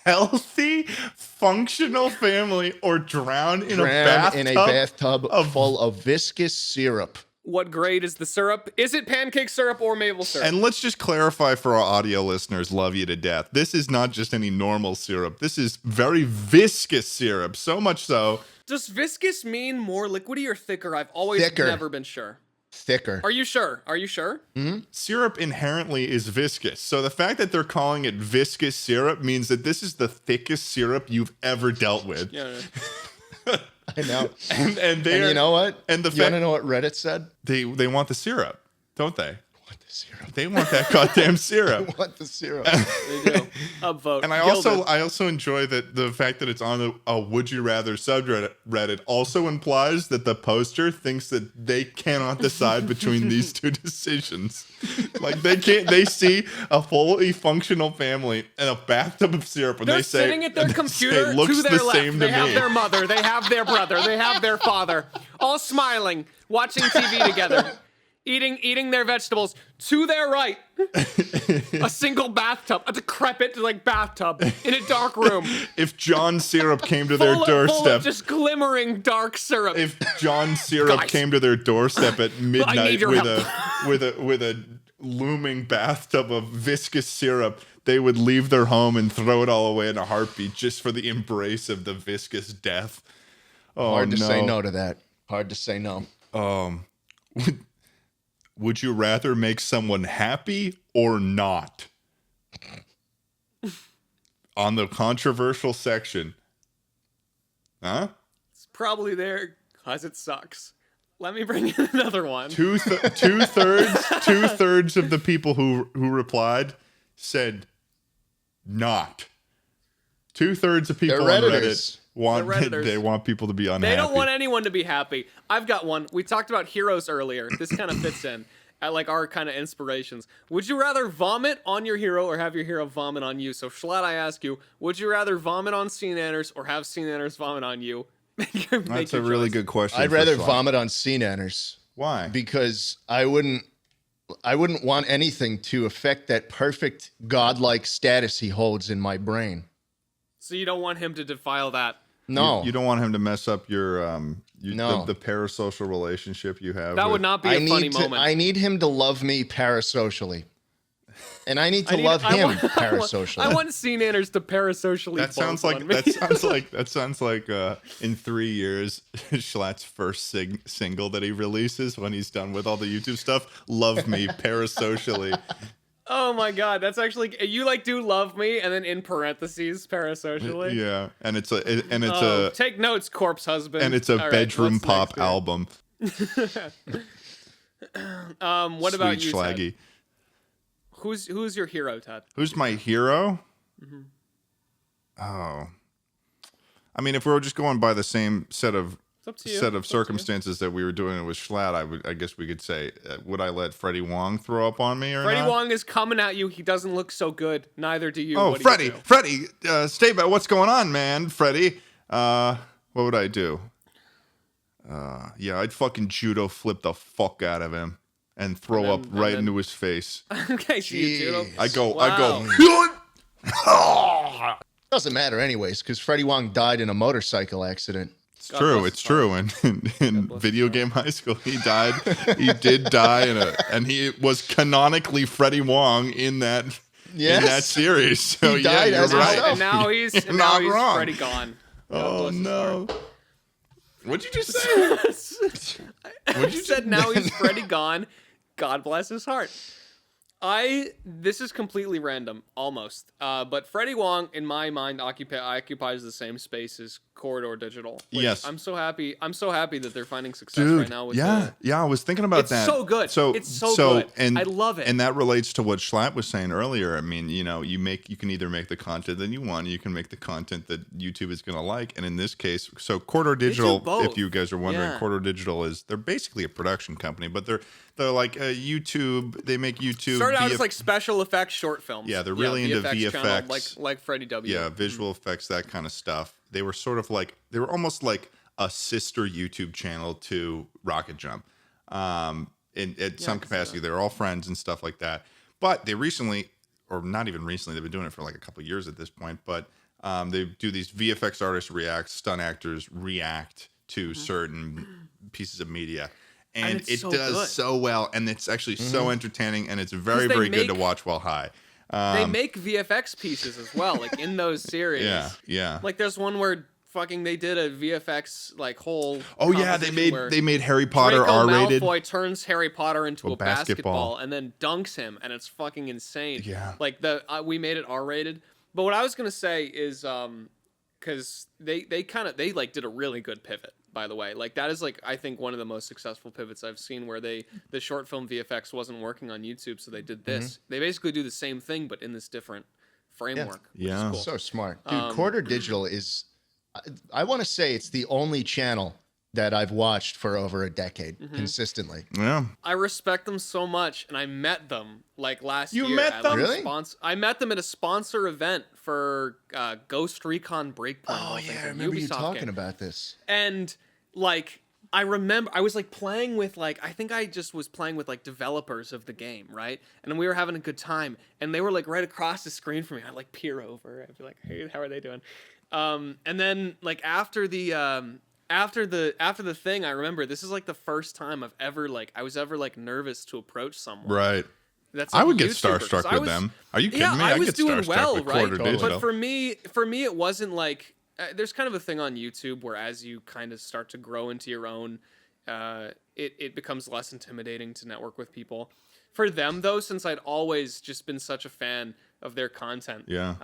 healthy, functional family or drown in a bathtub full of viscous syrup? What grade is the syrup? Is it pancake syrup or maple syrup? And let's just clarify for our audio listeners, love you to death. This is not just any normal syrup. This is very viscous syrup. So much so. Does viscous mean more liquidy or thicker? I've always never been sure. Thicker. Are you sure? Mm-hmm. Syrup inherently is viscous. So the fact that they're calling it viscous syrup means that this is the thickest syrup you've ever dealt with. Yeah. I know. And you know what? And the you want to know what Reddit said? They want the syrup, don't they? Want the syrup. They want that goddamn syrup. They want the syrup. They do. Upvote. And I also enjoy that the fact that it's on a would you rather subreddit also implies that the poster thinks that they cannot decide between these two decisions. Like they see a fully functional family and a bathtub of syrup and they're they say sitting at their computer looks to their the left. same They to have me. their mother, they have their brother, they have their father, all smiling, watching TV together. eating their vegetables. To their right, a single bathtub, a decrepit like bathtub in a dark room. If John Syrup came to their Full doorstep, of just glimmering dark syrup. if John Syrup Guys. came to their doorstep at midnight your with a looming bathtub of viscous syrup, they would leave their home and throw it all away in a heartbeat just for the embrace of the viscous death. Oh, Hard to say no to that. Hard to say no. Would you rather make someone happy or not? On the controversial section. Huh? It's probably there because it sucks. Let me bring in another one. Two-thirds of the people who replied said not. 2/3 of people on Reddit they want people to be unhappy. They don't want anyone to be happy. I've got one. We talked about heroes earlier. This kind of fits in at like our kind of inspirations. Would you rather vomit on your hero or have your hero vomit on you? So Schlatt, I ask you, would you rather vomit on Scene Anders or have Scene Anders vomit on you? That's a really good question. I'd rather vomit on Scene Anders. Why? Because I wouldn't want anything to affect that perfect godlike status he holds in my brain. So you don't want him to defile that. No. You don't want him to mess up your No. the parasocial relationship you have. That would not be a funny moment. I need him to love me parasocially. And I need to love him parasocially. I want Scene Anders to parasocially. That sounds like in 3 years, Schlatt's first single that he releases when he's done with all the YouTube stuff. Love me parasocially. Oh my god, that's actually you like do love me and then in parentheses parasocially. Yeah, and it's a take notes, corpse husband. and it's a All bedroom right, pop album. What about you, Schlaggy? Ted? Who's your hero, Ted? Who's my hero? Mm-hmm. Oh, I mean, if we were just going by the same set of circumstances that we were doing it with Schlatt, I guess we could say, would I let Freddie Wong throw up on me or Freddie not? Wong is coming at you. He doesn't look so good. Neither do you. Oh, What do you Freddie, stay back. What's going on, man? Freddie, what would I do? Yeah, I'd fucking judo flip the fuck out of him and throw up right into his face. Okay, so you judo. I go. Doesn't matter anyways, because Freddie Wong died in a motorcycle accident. It's true. It's true. And in video game high school, he died. He did die and he was canonically Freddie Wong in that series. So He died you're as right. himself. And now he's not wrong. Freddie gone. Oh no! What'd you just say? I said now he's Freddie gone. God bless his heart. This is completely random, almost. But Freddie Wong, in my mind, occupies the same space as Corridor Digital. Yes. I'm so happy that they're finding success right now with I was thinking about it's that. so good. It's so good. And I love it. And that relates to what Schlatt was saying earlier. I mean, you can either make the content that you want, or you can make the content that YouTube is going to like. And in this case, so Corridor Digital, if you guys are wondering, Corridor Digital they're basically a production company, but they're like a YouTube. They make YouTube. Started out as like special effects short films. Yeah, they're really into VFX. Channel, like Freddie W. Yeah, visual effects, that kind of stuff. They were almost like a sister YouTube channel to Rocket Jump. At some capacity, they're all friends and stuff like that. But they recently, or not even recently, they've been doing it for like a couple of years at this point. But they do these VFX artists react, stunt actors react to certain pieces of media. And it so does good. so well, and it's actually so entertaining, and it's very, very good to watch while high. They make VFX pieces as well, like in those series. Yeah. Like there's one where fucking they did a VFX like whole. Oh yeah, they made Harry Potter Draco R-rated. Malfoy turns Harry Potter into a basketball and then dunks him, and it's fucking insane. Yeah. Like we made it R-rated. But what I was gonna say is because they like did a really good pivot. By the way, like that is like I think one of the most successful pivots I've seen, where the short film VFX wasn't working on YouTube, so they did this. They basically do the same thing, but in this different framework. Yeah. Cool. So smart. Dude, Corridor Digital is, I want to say it's the only channel that I've watched for over a decade consistently. Yeah. I respect them so much, and I met them like last year. You met them? Really? I met them at a sponsor event for Ghost Recon Breakpoint. Oh yeah, I remember you talking about this. And like I remember I was like playing with like I think I just was playing with like developers of the game, right? And we were having a good time, and they were like right across the screen from me. I'd like peer over. I'd be like, "Hey, how are they doing?" And then like after the thing, I remember this is like the first time I was ever like nervous to approach someone. Right. That's I like would a get YouTuber, 'cause starstruck I with was- them. Are you kidding Yeah, me? I I'd was get doing starstruck well, with right? quarter digital. But for me, it wasn't like there's kind of a thing on YouTube where as you kind of start to grow into your own, it becomes less intimidating to network with people. For them though, since I'd always just been such a fan of their content, Yeah.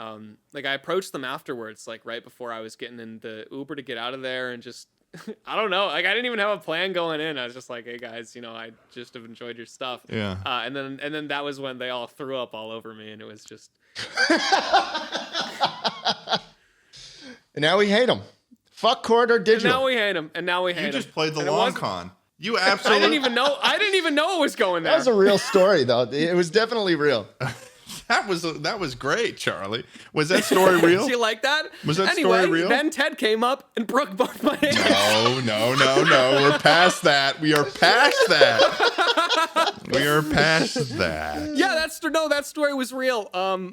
like I approached them afterwards, like right before I was getting in the Uber to get out of there, and just I don't know, like I didn't even have a plan going in. I was just like, hey guys, I just have enjoyed your stuff. Yeah. And then that was when they all threw up all over me, and it was just. And now we hate them. Fuck quarter And digital. now we hate him. And now we hate him. You just played the And it long wasn't- con. You I absolutely. didn't even know it was going there. That was a real story, though. It was definitely real. That was great, Charlie. Was that story real? Did you like that? Was that anyway, story real? Then Ted came up and broke both my hands. No. We're past that. We are past that. We are past that. Yeah, that story was real.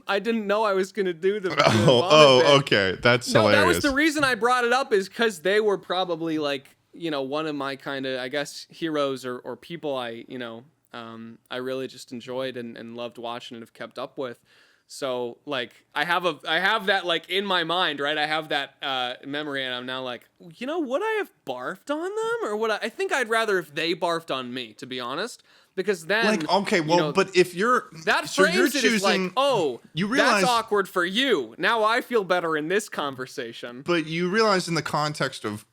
I didn't know I was gonna do the vomit bit. Okay. That's No, hilarious. that was the reason I brought it up, is because they were probably like, one of my kind of, I guess, heroes or people I really just enjoyed and loved watching and have kept up with. So like I have that like in my mind, right? I have that memory, and I'm now like, would I have barfed on them, or would I think I'd rather if they barfed on me, to be honest, because then like, okay, well, but if you're that so you're frames it as like, choosing, oh, you realize, that's awkward for you. Now I feel better in this conversation. but you realize in the context of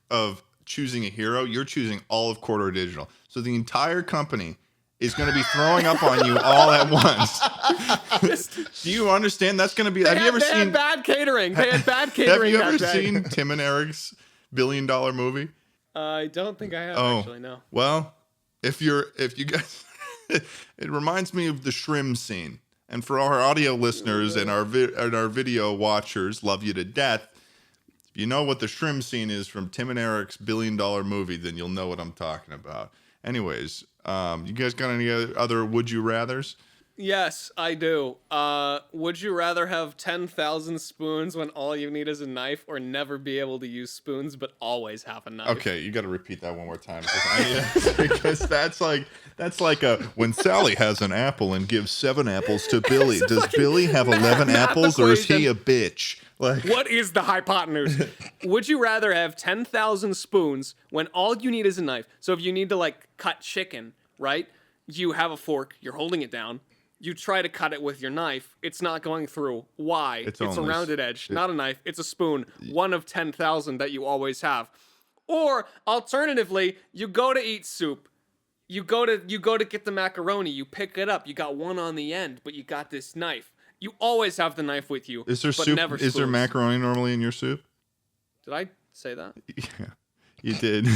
choosing a hero, you're choosing all of Quarter Digital. So the entire company is going to be throwing up on you all at once. Do you understand? That's going to be. Have you ever They seen had bad catering? They had bad catering. Have you ever that day. seen Tim and Eric's $1 billion movie? I don't think I have actually. No. Well, if you guys, it reminds me of the shrimp scene. And for our audio listeners and our video watchers, love you to death. If you know what the shrimp scene is from Tim and Eric's $1 billion movie, then you'll know what I'm talking about. Anyways, you guys got any other would you rathers? Yes, I do. Would you rather have 10,000 spoons when all you need is a knife, or never be able to use spoons but always have a knife? Okay, you got to repeat that one more time because that's like a when Sally has an apple and gives 7 apples to Billy. Does Billy have 11 apples, or is he a bitch? Like, what is the hypotenuse? Would you rather have 10,000 spoons when all you need is a knife? So if you need to like cut chicken, right? You have a fork, you're holding it down. You try to cut it with your knife. It's not going through. Why? It's a rounded edge, not a knife. It's a spoon. One of 10,000 that you always have. Or alternatively, you go to eat soup. You go to get the macaroni. You pick it up. You got one on the end, but you got this knife. You always have the knife with you. is there but soup? Never Is there spoons. macaroni normally in your soup? Did I say that? Yeah, you did.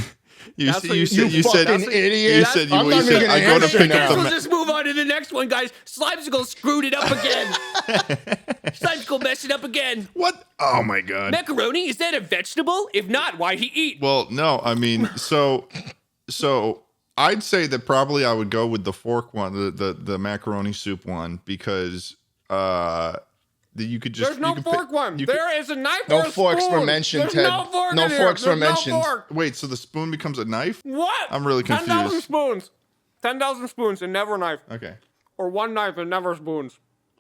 You That's what you said You fucking idiot. You said I'm not even gonna I go to answer pick now. up the. We'll just move on to the next one, guys. Slimecicle screwed it up again. Slimecicle messed it up again. What? Oh my god. Macaroni, is that a vegetable? If not, why'd he eat? Well, no, I mean, so I'd say that probably I would go with the fork one, the macaroni soup one, because you could just There's no fork one. There is a knife. No or a forks spoon. were mentioned, There's Ted. No, fork No in here. forks were There's mentioned. No fork. wait, so the spoon becomes a knife? What? I'm really 10,000 confused. spoons. 10,000 spoons and never a knife. Okay. Or one knife and never spoons.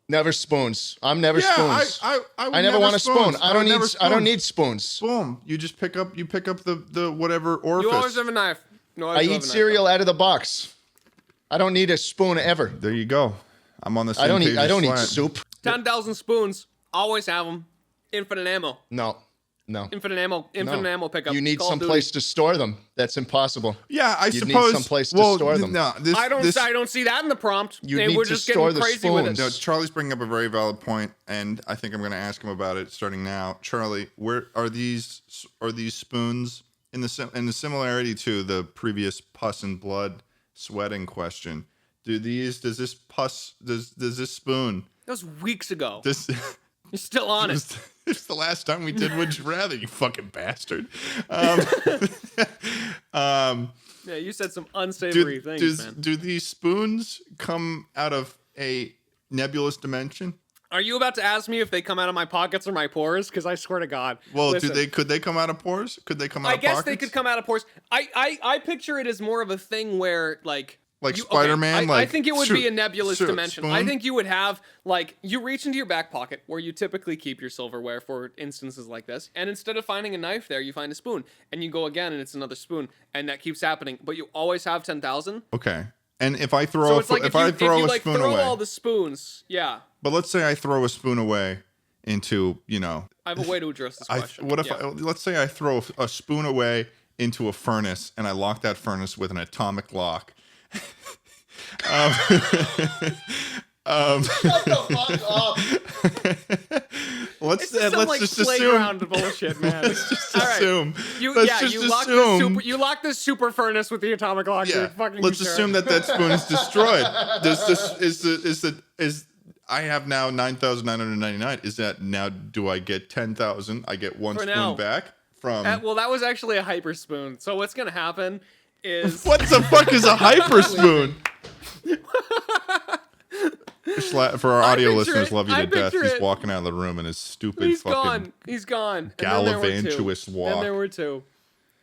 Never spoons. I'm never Yeah, spoons. I would I never want a spoon. spoons. I don't would never need. I don't spoons. need spoons. Boom. You just pick up the whatever orifice. You always have a knife. You always I have a eat knife. cereal out of the box. I don't need a spoon ever. There you go. I'm on the same I don't page eat. I as don't eat Slat. soup. 10,000 spoons. Always have them. Infinite ammo. No. Infinite ammo. Infinite ammo pickup. You need Call of some Duty. place to store them. That's impossible. Yeah, I You'd need suppose. someplace to store them. No, this, I don't see that in the prompt. We're need to just store getting the crazy with it. spoons. No, Charlie's bringing up a very valid point, and I think I'm going to ask him about it starting now. Charlie, where are these spoons in the similarity to the previous pus and blood sweating question? Does this spoon That was weeks ago. this You're still on it. It's the last time we did Would You Rather, you fucking bastard. Yeah, you said some unsavory things, man. Do these spoons come out of a nebulous dimension? Are you about to ask me if they come out of my pockets or my pores? Because I swear to God. Well, listen, could they come out of pores? Could they come out of pockets? I guess they could come out of pores. I picture it as more of a thing where, like Spider-Man? I think it would be a nebulous dimension. Spoon? I think you would have, like, you reach into your back pocket where you typically keep your silverware for instances like this, and instead of finding a knife there, you find a spoon, and you go again, and it's another spoon, and that keeps happening. But you always have 10,000. Okay. And if I throw, So it's like if I throw a spoon throw away, all the spoons, yeah. But let's say I throw a spoon away into, I have a way to address this question. Let's say I throw a spoon away into a furnace, and I lock that furnace with an atomic lock. Shut the fuck up. Let's just playground assume. bullshit, man. Let's just assume. You lock the super furnace with the atomic lock. Yeah. Fucking Let's sure. assume that spoon is destroyed. I have now 9,999. Is that now? Do I get 10,000? I get one For spoon now. back from. Well, that was actually a hyper spoon. So what's gonna happen is What the fuck is a hyper spoon? For our audio listeners, love you to death. He's walking out of the room in his stupid He's gone. Gallivantuous walk. And there were two.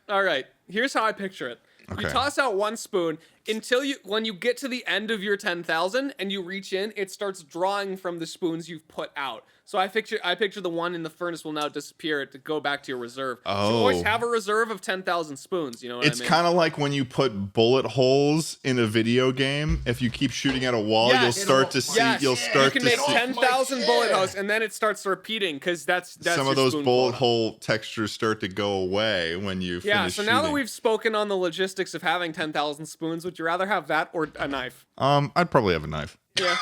All right. Here's how I picture it. Okay. You toss out one spoon until when you get to the end of your 10,000 and you reach in, it starts drawing from the spoons you've put out. So I picture the one in the furnace will now disappear to go back to your reserve. Oh. So you always have a reserve of 10,000 spoons. You know what I mean? It's kind of like when you put bullet holes in a video game. If you keep shooting at a wall, you'll start to see. Yes. You'll start you to can make see 10,000 bullet holes, and then it starts repeating because that's some your of those spoon bullet quota. hole textures start to go away when you finish So now that shooting. we've spoken on the logistics of having 10,000 spoons, would you rather have that or a knife? I'd probably have a knife. Yeah.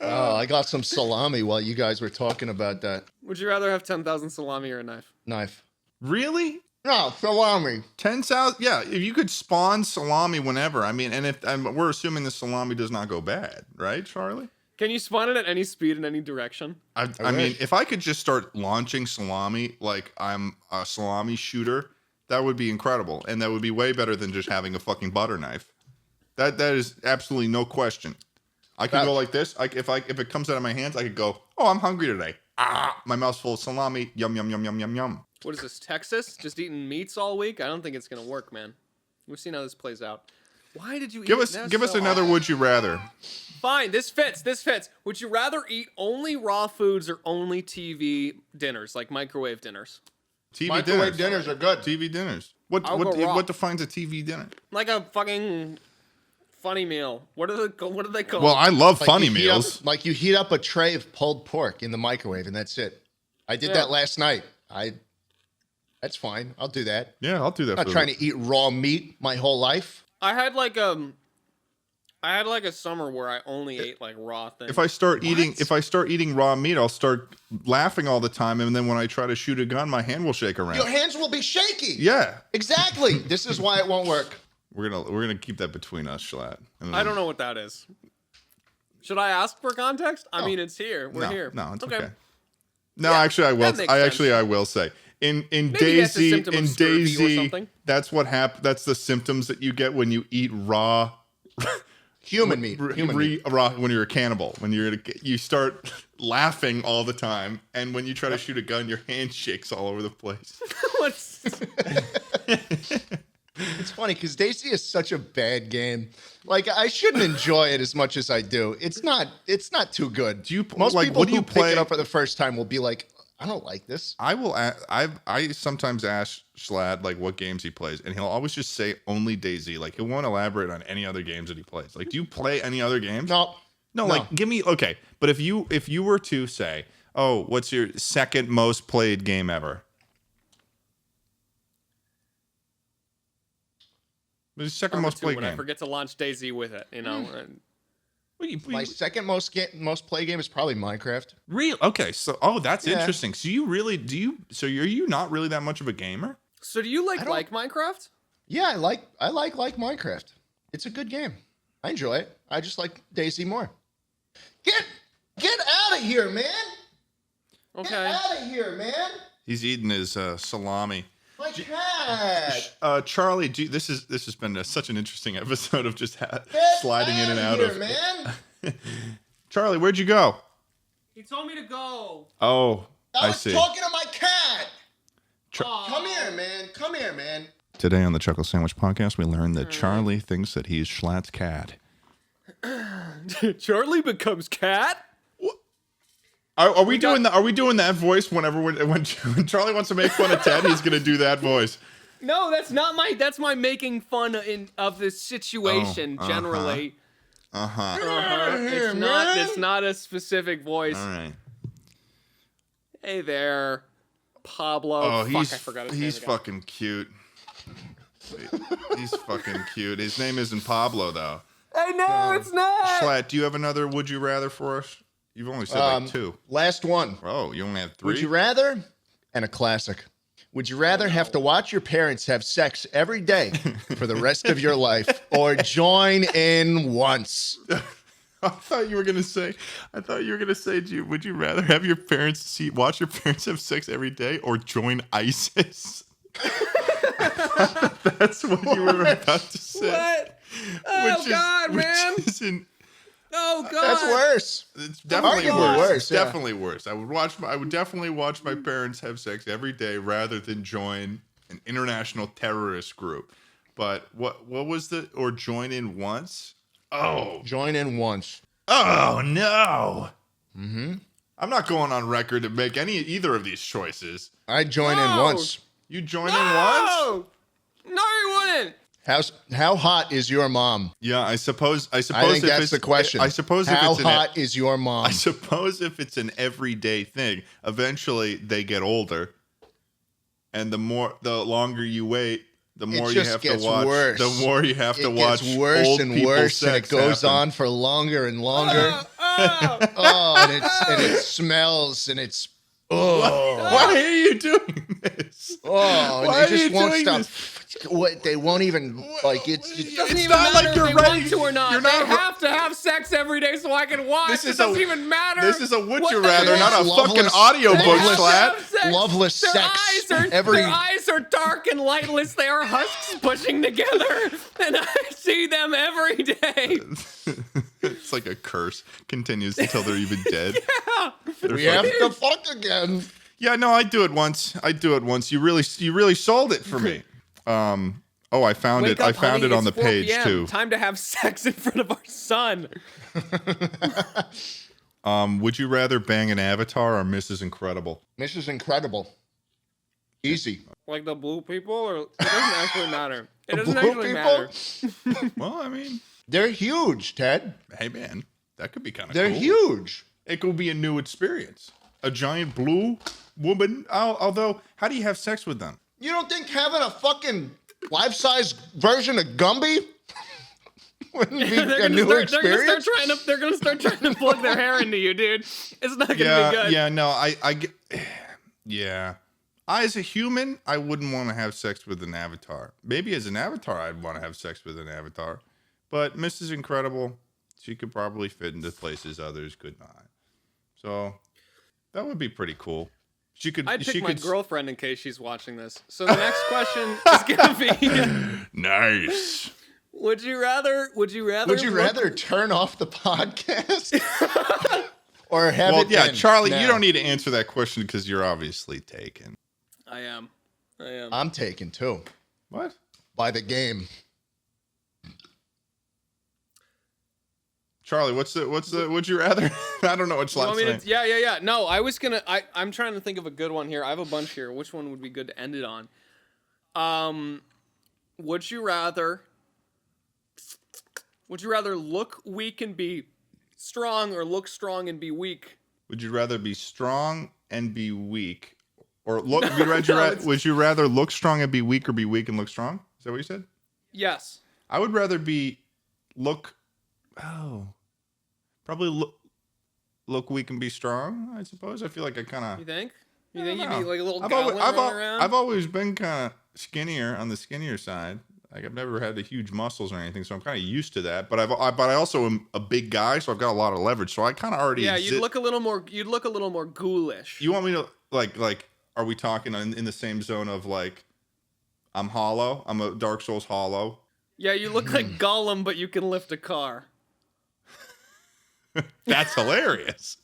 Oh, I got some salami while you guys were talking about that. Would you rather have 10,000 salami or a knife? Knife. Really? No, salami. 10,000? Yeah, if you could spawn salami whenever. I mean, and we're assuming the salami does not go bad, right, Charlie? Can you spawn it at any speed in any direction? I mean, if I could just start launching salami like I'm a salami shooter, that would be incredible, and that would be way better than just having a fucking butter knife. That is absolutely no question. I could go like this. If it comes out of my hands, I could go, oh, I'm hungry today. My mouth's full of salami. Yum, yum, yum, yum, yum, yum. What is this, Texas? Just eating meats all week? I don't think it's going to work, man. We've seen how this plays out. Why did you Give us another would you rather. Fine, this fits. Would you rather eat only raw foods or only TV dinners, like microwave dinners? Microwave dinners are good. TV dinners. I'll go raw. What defines a TV dinner? Like a fucking funny meal. What do they call? Well, I love funny you meals. You heat up a tray of pulled pork in the microwave, and that's it. I did that last night. That's fine. I'll do that. Yeah, I'll do that. I'm not trying to eat raw meat my whole life. I had like a summer where I only ate like raw things. If I start eating raw meat, I'll start laughing all the time, and then when I try to shoot a gun, my hand will shake around. Your hands will be shaky. Yeah, exactly. This is why it won't work. We're gonna keep that between us, Schlatt. I don't know what that is. Should I ask for context? I mean, it's here. We're here. No, it's okay. No, actually, I will. I will say in DayZ, that's what happens. That's the symptoms that you get when you eat raw. Human meat. Raw when you're a cannibal. When you start laughing all the time, and when you try to shoot a gun, your hand shakes all over the place. It's funny because DayZ is such a bad game. Like I shouldn't enjoy it as much as I do. It's not too good. Most people who pick it up for the first time will be like, I don't like this. I sometimes ask Schlatt like what games he plays, and he'll always just say only DayZ. Like he won't elaborate on any other games that he plays. Like, do you play any other games? No. Like give me But if you were to say, oh, what's your second most played game ever? The second most played game. I forget to launch DayZ with it, you know. My second most play game is probably Minecraft. Real? Okay, so that's interesting. So are you not really that much of a gamer? So do you like Minecraft? Yeah, I like Minecraft. It's a good game. I enjoy it. I just like DayZ more. Get out of here, man. Okay. Get out of here, man. He's eating his salami. My cat. Charlie, this has been such an interesting episode of just sliding in and out here, of. Man. Charlie, where'd you go? He told me to go. Oh, I I was see. talking to my cat. Aw. Come here, man. Come here, man. Today on the Chuckle Sandwich podcast, we learned that Charlie thinks that he's Schlatt's cat. Charlie becomes cat? Are we doing that voice when Charlie wants to make fun of Ted? He's gonna do that voice. No, that's my making fun of this situation generally. It's not a specific voice. All right. Hey there, Pablo. Oh, I forgot his name he's again. fucking cute. He's fucking cute. His name isn't Pablo though. I know it's not. Schlatt, do you have another would you rather for us? You've only said like two. Last one. Oh, you only have three? Would you rather, and a classic, would you rather have to watch your parents have sex every day for the rest of your life or join in once? I thought you were gonna say, would you rather have your parents watch your parents have sex every day or join ISIS? That's what you were about to say. What? Oh God, man! Oh God, That's worse. It's definitely Arguably worse. worse, yeah. Definitely worse. I would definitely watch my parents have sex every day rather than join an international terrorist group. But what was or join in once? Oh. Join in once. Oh no. Mm-hmm. I'm not going on record to make either of these choices. I'd join in No. once. You join in once? No, you wouldn't. How hot is your mom? Yeah, I suppose. I think that's the question. I suppose how if it's hot is your mom? I suppose if it's an everyday thing, eventually they get older, and the longer you wait, the more you have to watch. Worse. The more you have to watch. It gets worse old and people worse, and it sex goes happen. on for longer and longer. And it smells and it's Why are you doing this? and Why they are just you won't doing stop. this? What they won't even like it Doesn't It's even not matter like you're if they ready- want to or not. you're They not- have to have sex every day so I can watch. This It is doesn't a- even matter. This is a would what you they rather, want. not a Loveless- fucking audiobook, loveless- Schlatt. loveless Their sex. Their eyes are dark and lightless. They are husks pushing together, and I see them every day. It's like a curse. Continues until they're even dead. we have to fuck again. Yeah, no, I do it once. You really sold it for me. I found Wake it. up, I found honey, it on it's the 4 page p.m. too. Time to have sex in front of our son. Would you rather bang an Avatar or Mrs. Incredible? Mrs. Incredible. Easy. Like the blue people, or it doesn't actually matter. It doesn't blue actually people? matter. Well, I mean, They're huge, Ted. hey man, that could be kind of They're cool. huge. It could be a new experience. A giant blue woman. Although, how do you have sex with them? You don't think having a fucking life-size version of Gumby wouldn't be a new experience? They're gonna start trying to plug their hair into you, dude. It's not gonna be good. Yeah, no, yeah. As a human, I wouldn't want to have sex with an avatar. Maybe as an avatar, I'd want to have sex with an avatar. But Mrs. Incredible, she could probably fit into places others could not. So that would be pretty cool. I'd pick my girlfriend in case she's watching this. So the next question is gonna be: Nice. Would you rather turn off the podcast or have Well, it? yeah, in Charlie, now? you don't need to answer that question because you're obviously taken. I am. I'm taken too What? by the game. Charlie, what's the would you rather? I don't know what You want Schlatt's me saying. to, yeah. No, I'm trying to think of a good one here. I have a bunch here. Which one would be good to end it on? Would you rather look weak and be strong, or look strong and be weak? Would you rather be strong and be weak, or look? No, would you rather look strong and be weak, or be weak and look strong? Is that what you said? Yes. I would rather probably look weak and be strong. I suppose. I feel like I kind of. You think? I You think don't you'd be know. like a little goblin running around? I've always been kind of skinnier on the skinnier side. Like I've never had the huge muscles or anything, so I'm kind of used to that. But I also am a big guy, so I've got a lot of leverage. So I kind of already. Yeah, you'd look a little more ghoulish. You want me to like? Are we talking in the same zone of like? I'm hollow. I'm a Dark Souls hollow. Yeah, you look like Gollum, but you can lift a car. That's hilarious.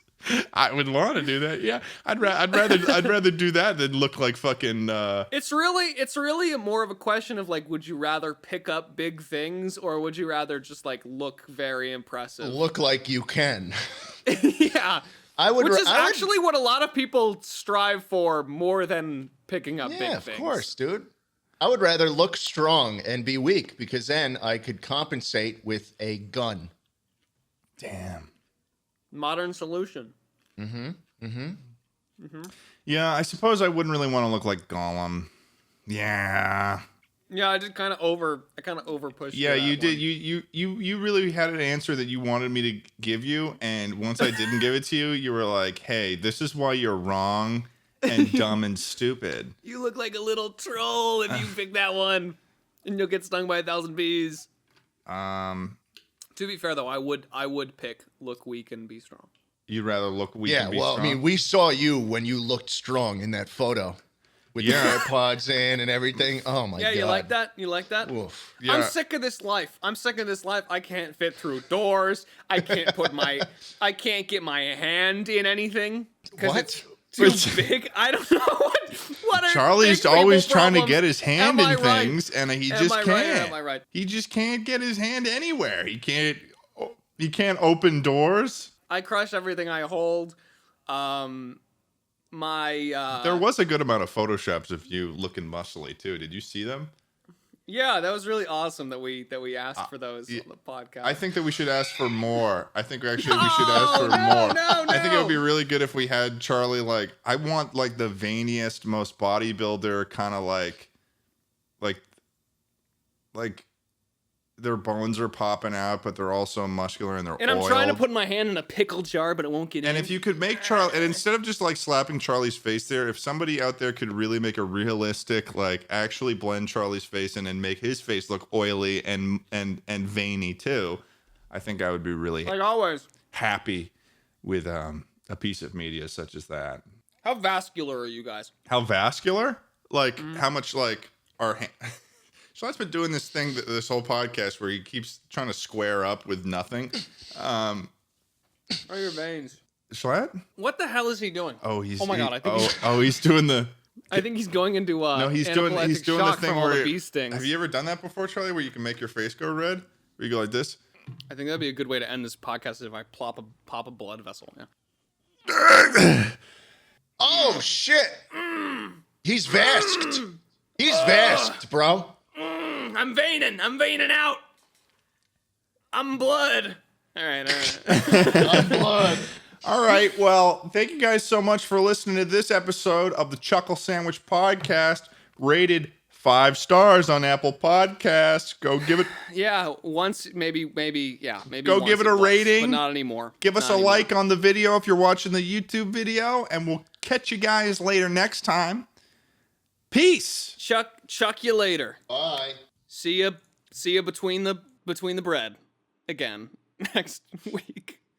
I would want to do that. Yeah, I'd rather do that than look like fucking. It's really more of a question of like, would you rather pick up big things or would you rather just like look very impressive? Look like you can. Yeah, which is actually what a lot of people strive for more than picking up big things. Yeah, of course, dude. I would rather look strong and be weak because then I could compensate with a gun. Damn. Modern solution. Yeah, I suppose I wouldn't really want to look like Gollum. Yeah. Yeah, I kind of over pushed. Yeah, you did. You really had an answer that you wanted me to give you, and once I didn't give it to you, you were like, "Hey, this is why you're wrong and dumb and stupid." You look like a little troll if you pick that one, and you'll get stung by 1,000 bees. To be fair though, I would pick look weak and be strong. You'd rather look weak and be strong? I mean, we saw you when you looked strong in that photo. With your AirPods in and everything. Oh my god. Yeah, you like that? You like that? Oof. Yeah. I'm sick of this life. I can't fit through doors. I can't get my hand in anything. What? It's too big. I don't know what are Charlie's big always people trying to problems? get his hand Am I in right? things, and he Am just I can't. right or am I right? He just can't get his hand anywhere. He can't open doors. I crush everything I hold. There was a good amount of photoshops of you looking muscly too. Did you see them? Yeah, that was really awesome that we asked for those on the podcast. I think that we should ask for more. I think we should ask for more. No. I think it would be really good if we had Charlie like I want like the veiniest, most bodybuilder kind of like their bones are popping out, but they're also muscular and they're and I'm oiled. trying to put my hand in a pickle jar, but it won't get in. And if you could make Charlie, and instead of just like slapping Charlie's face there, if somebody out there could really make a realistic, like actually blend Charlie's face in and make his face look oily and veiny too, I think I would be really like always happy with a piece of media such as that. How vascular are you guys? How vascular? Like how much like our hand. Schlatt's been doing this thing this whole podcast where he keeps trying to square up with nothing. Are your veins? Schlatt? What the hell is he doing? Oh, he's. Oh my god! I think. He's doing the. I think he's going into. No, he's doing the thing where. The bee stings. Have you ever done that before, Charlie? Where you can make your face go red? Where you go like this? I think that'd be a good way to end this podcast if I pop a blood vessel. Yeah. Oh shit! He's vasked. He's vasked, bro. I'm veining out. I'm blood. All right. I'm blood. All right. Well, thank you guys so much for listening to this episode of the Chuckle Sandwich Podcast, rated 5 stars on Apple Podcasts. Go give it. Yeah, once maybe. Go give it a rating, but not anymore. Give us a like on the video if you're watching the YouTube video, and we'll catch you guys later next time. Peace. Chuck you later. Bye. See ya between the bread again next week.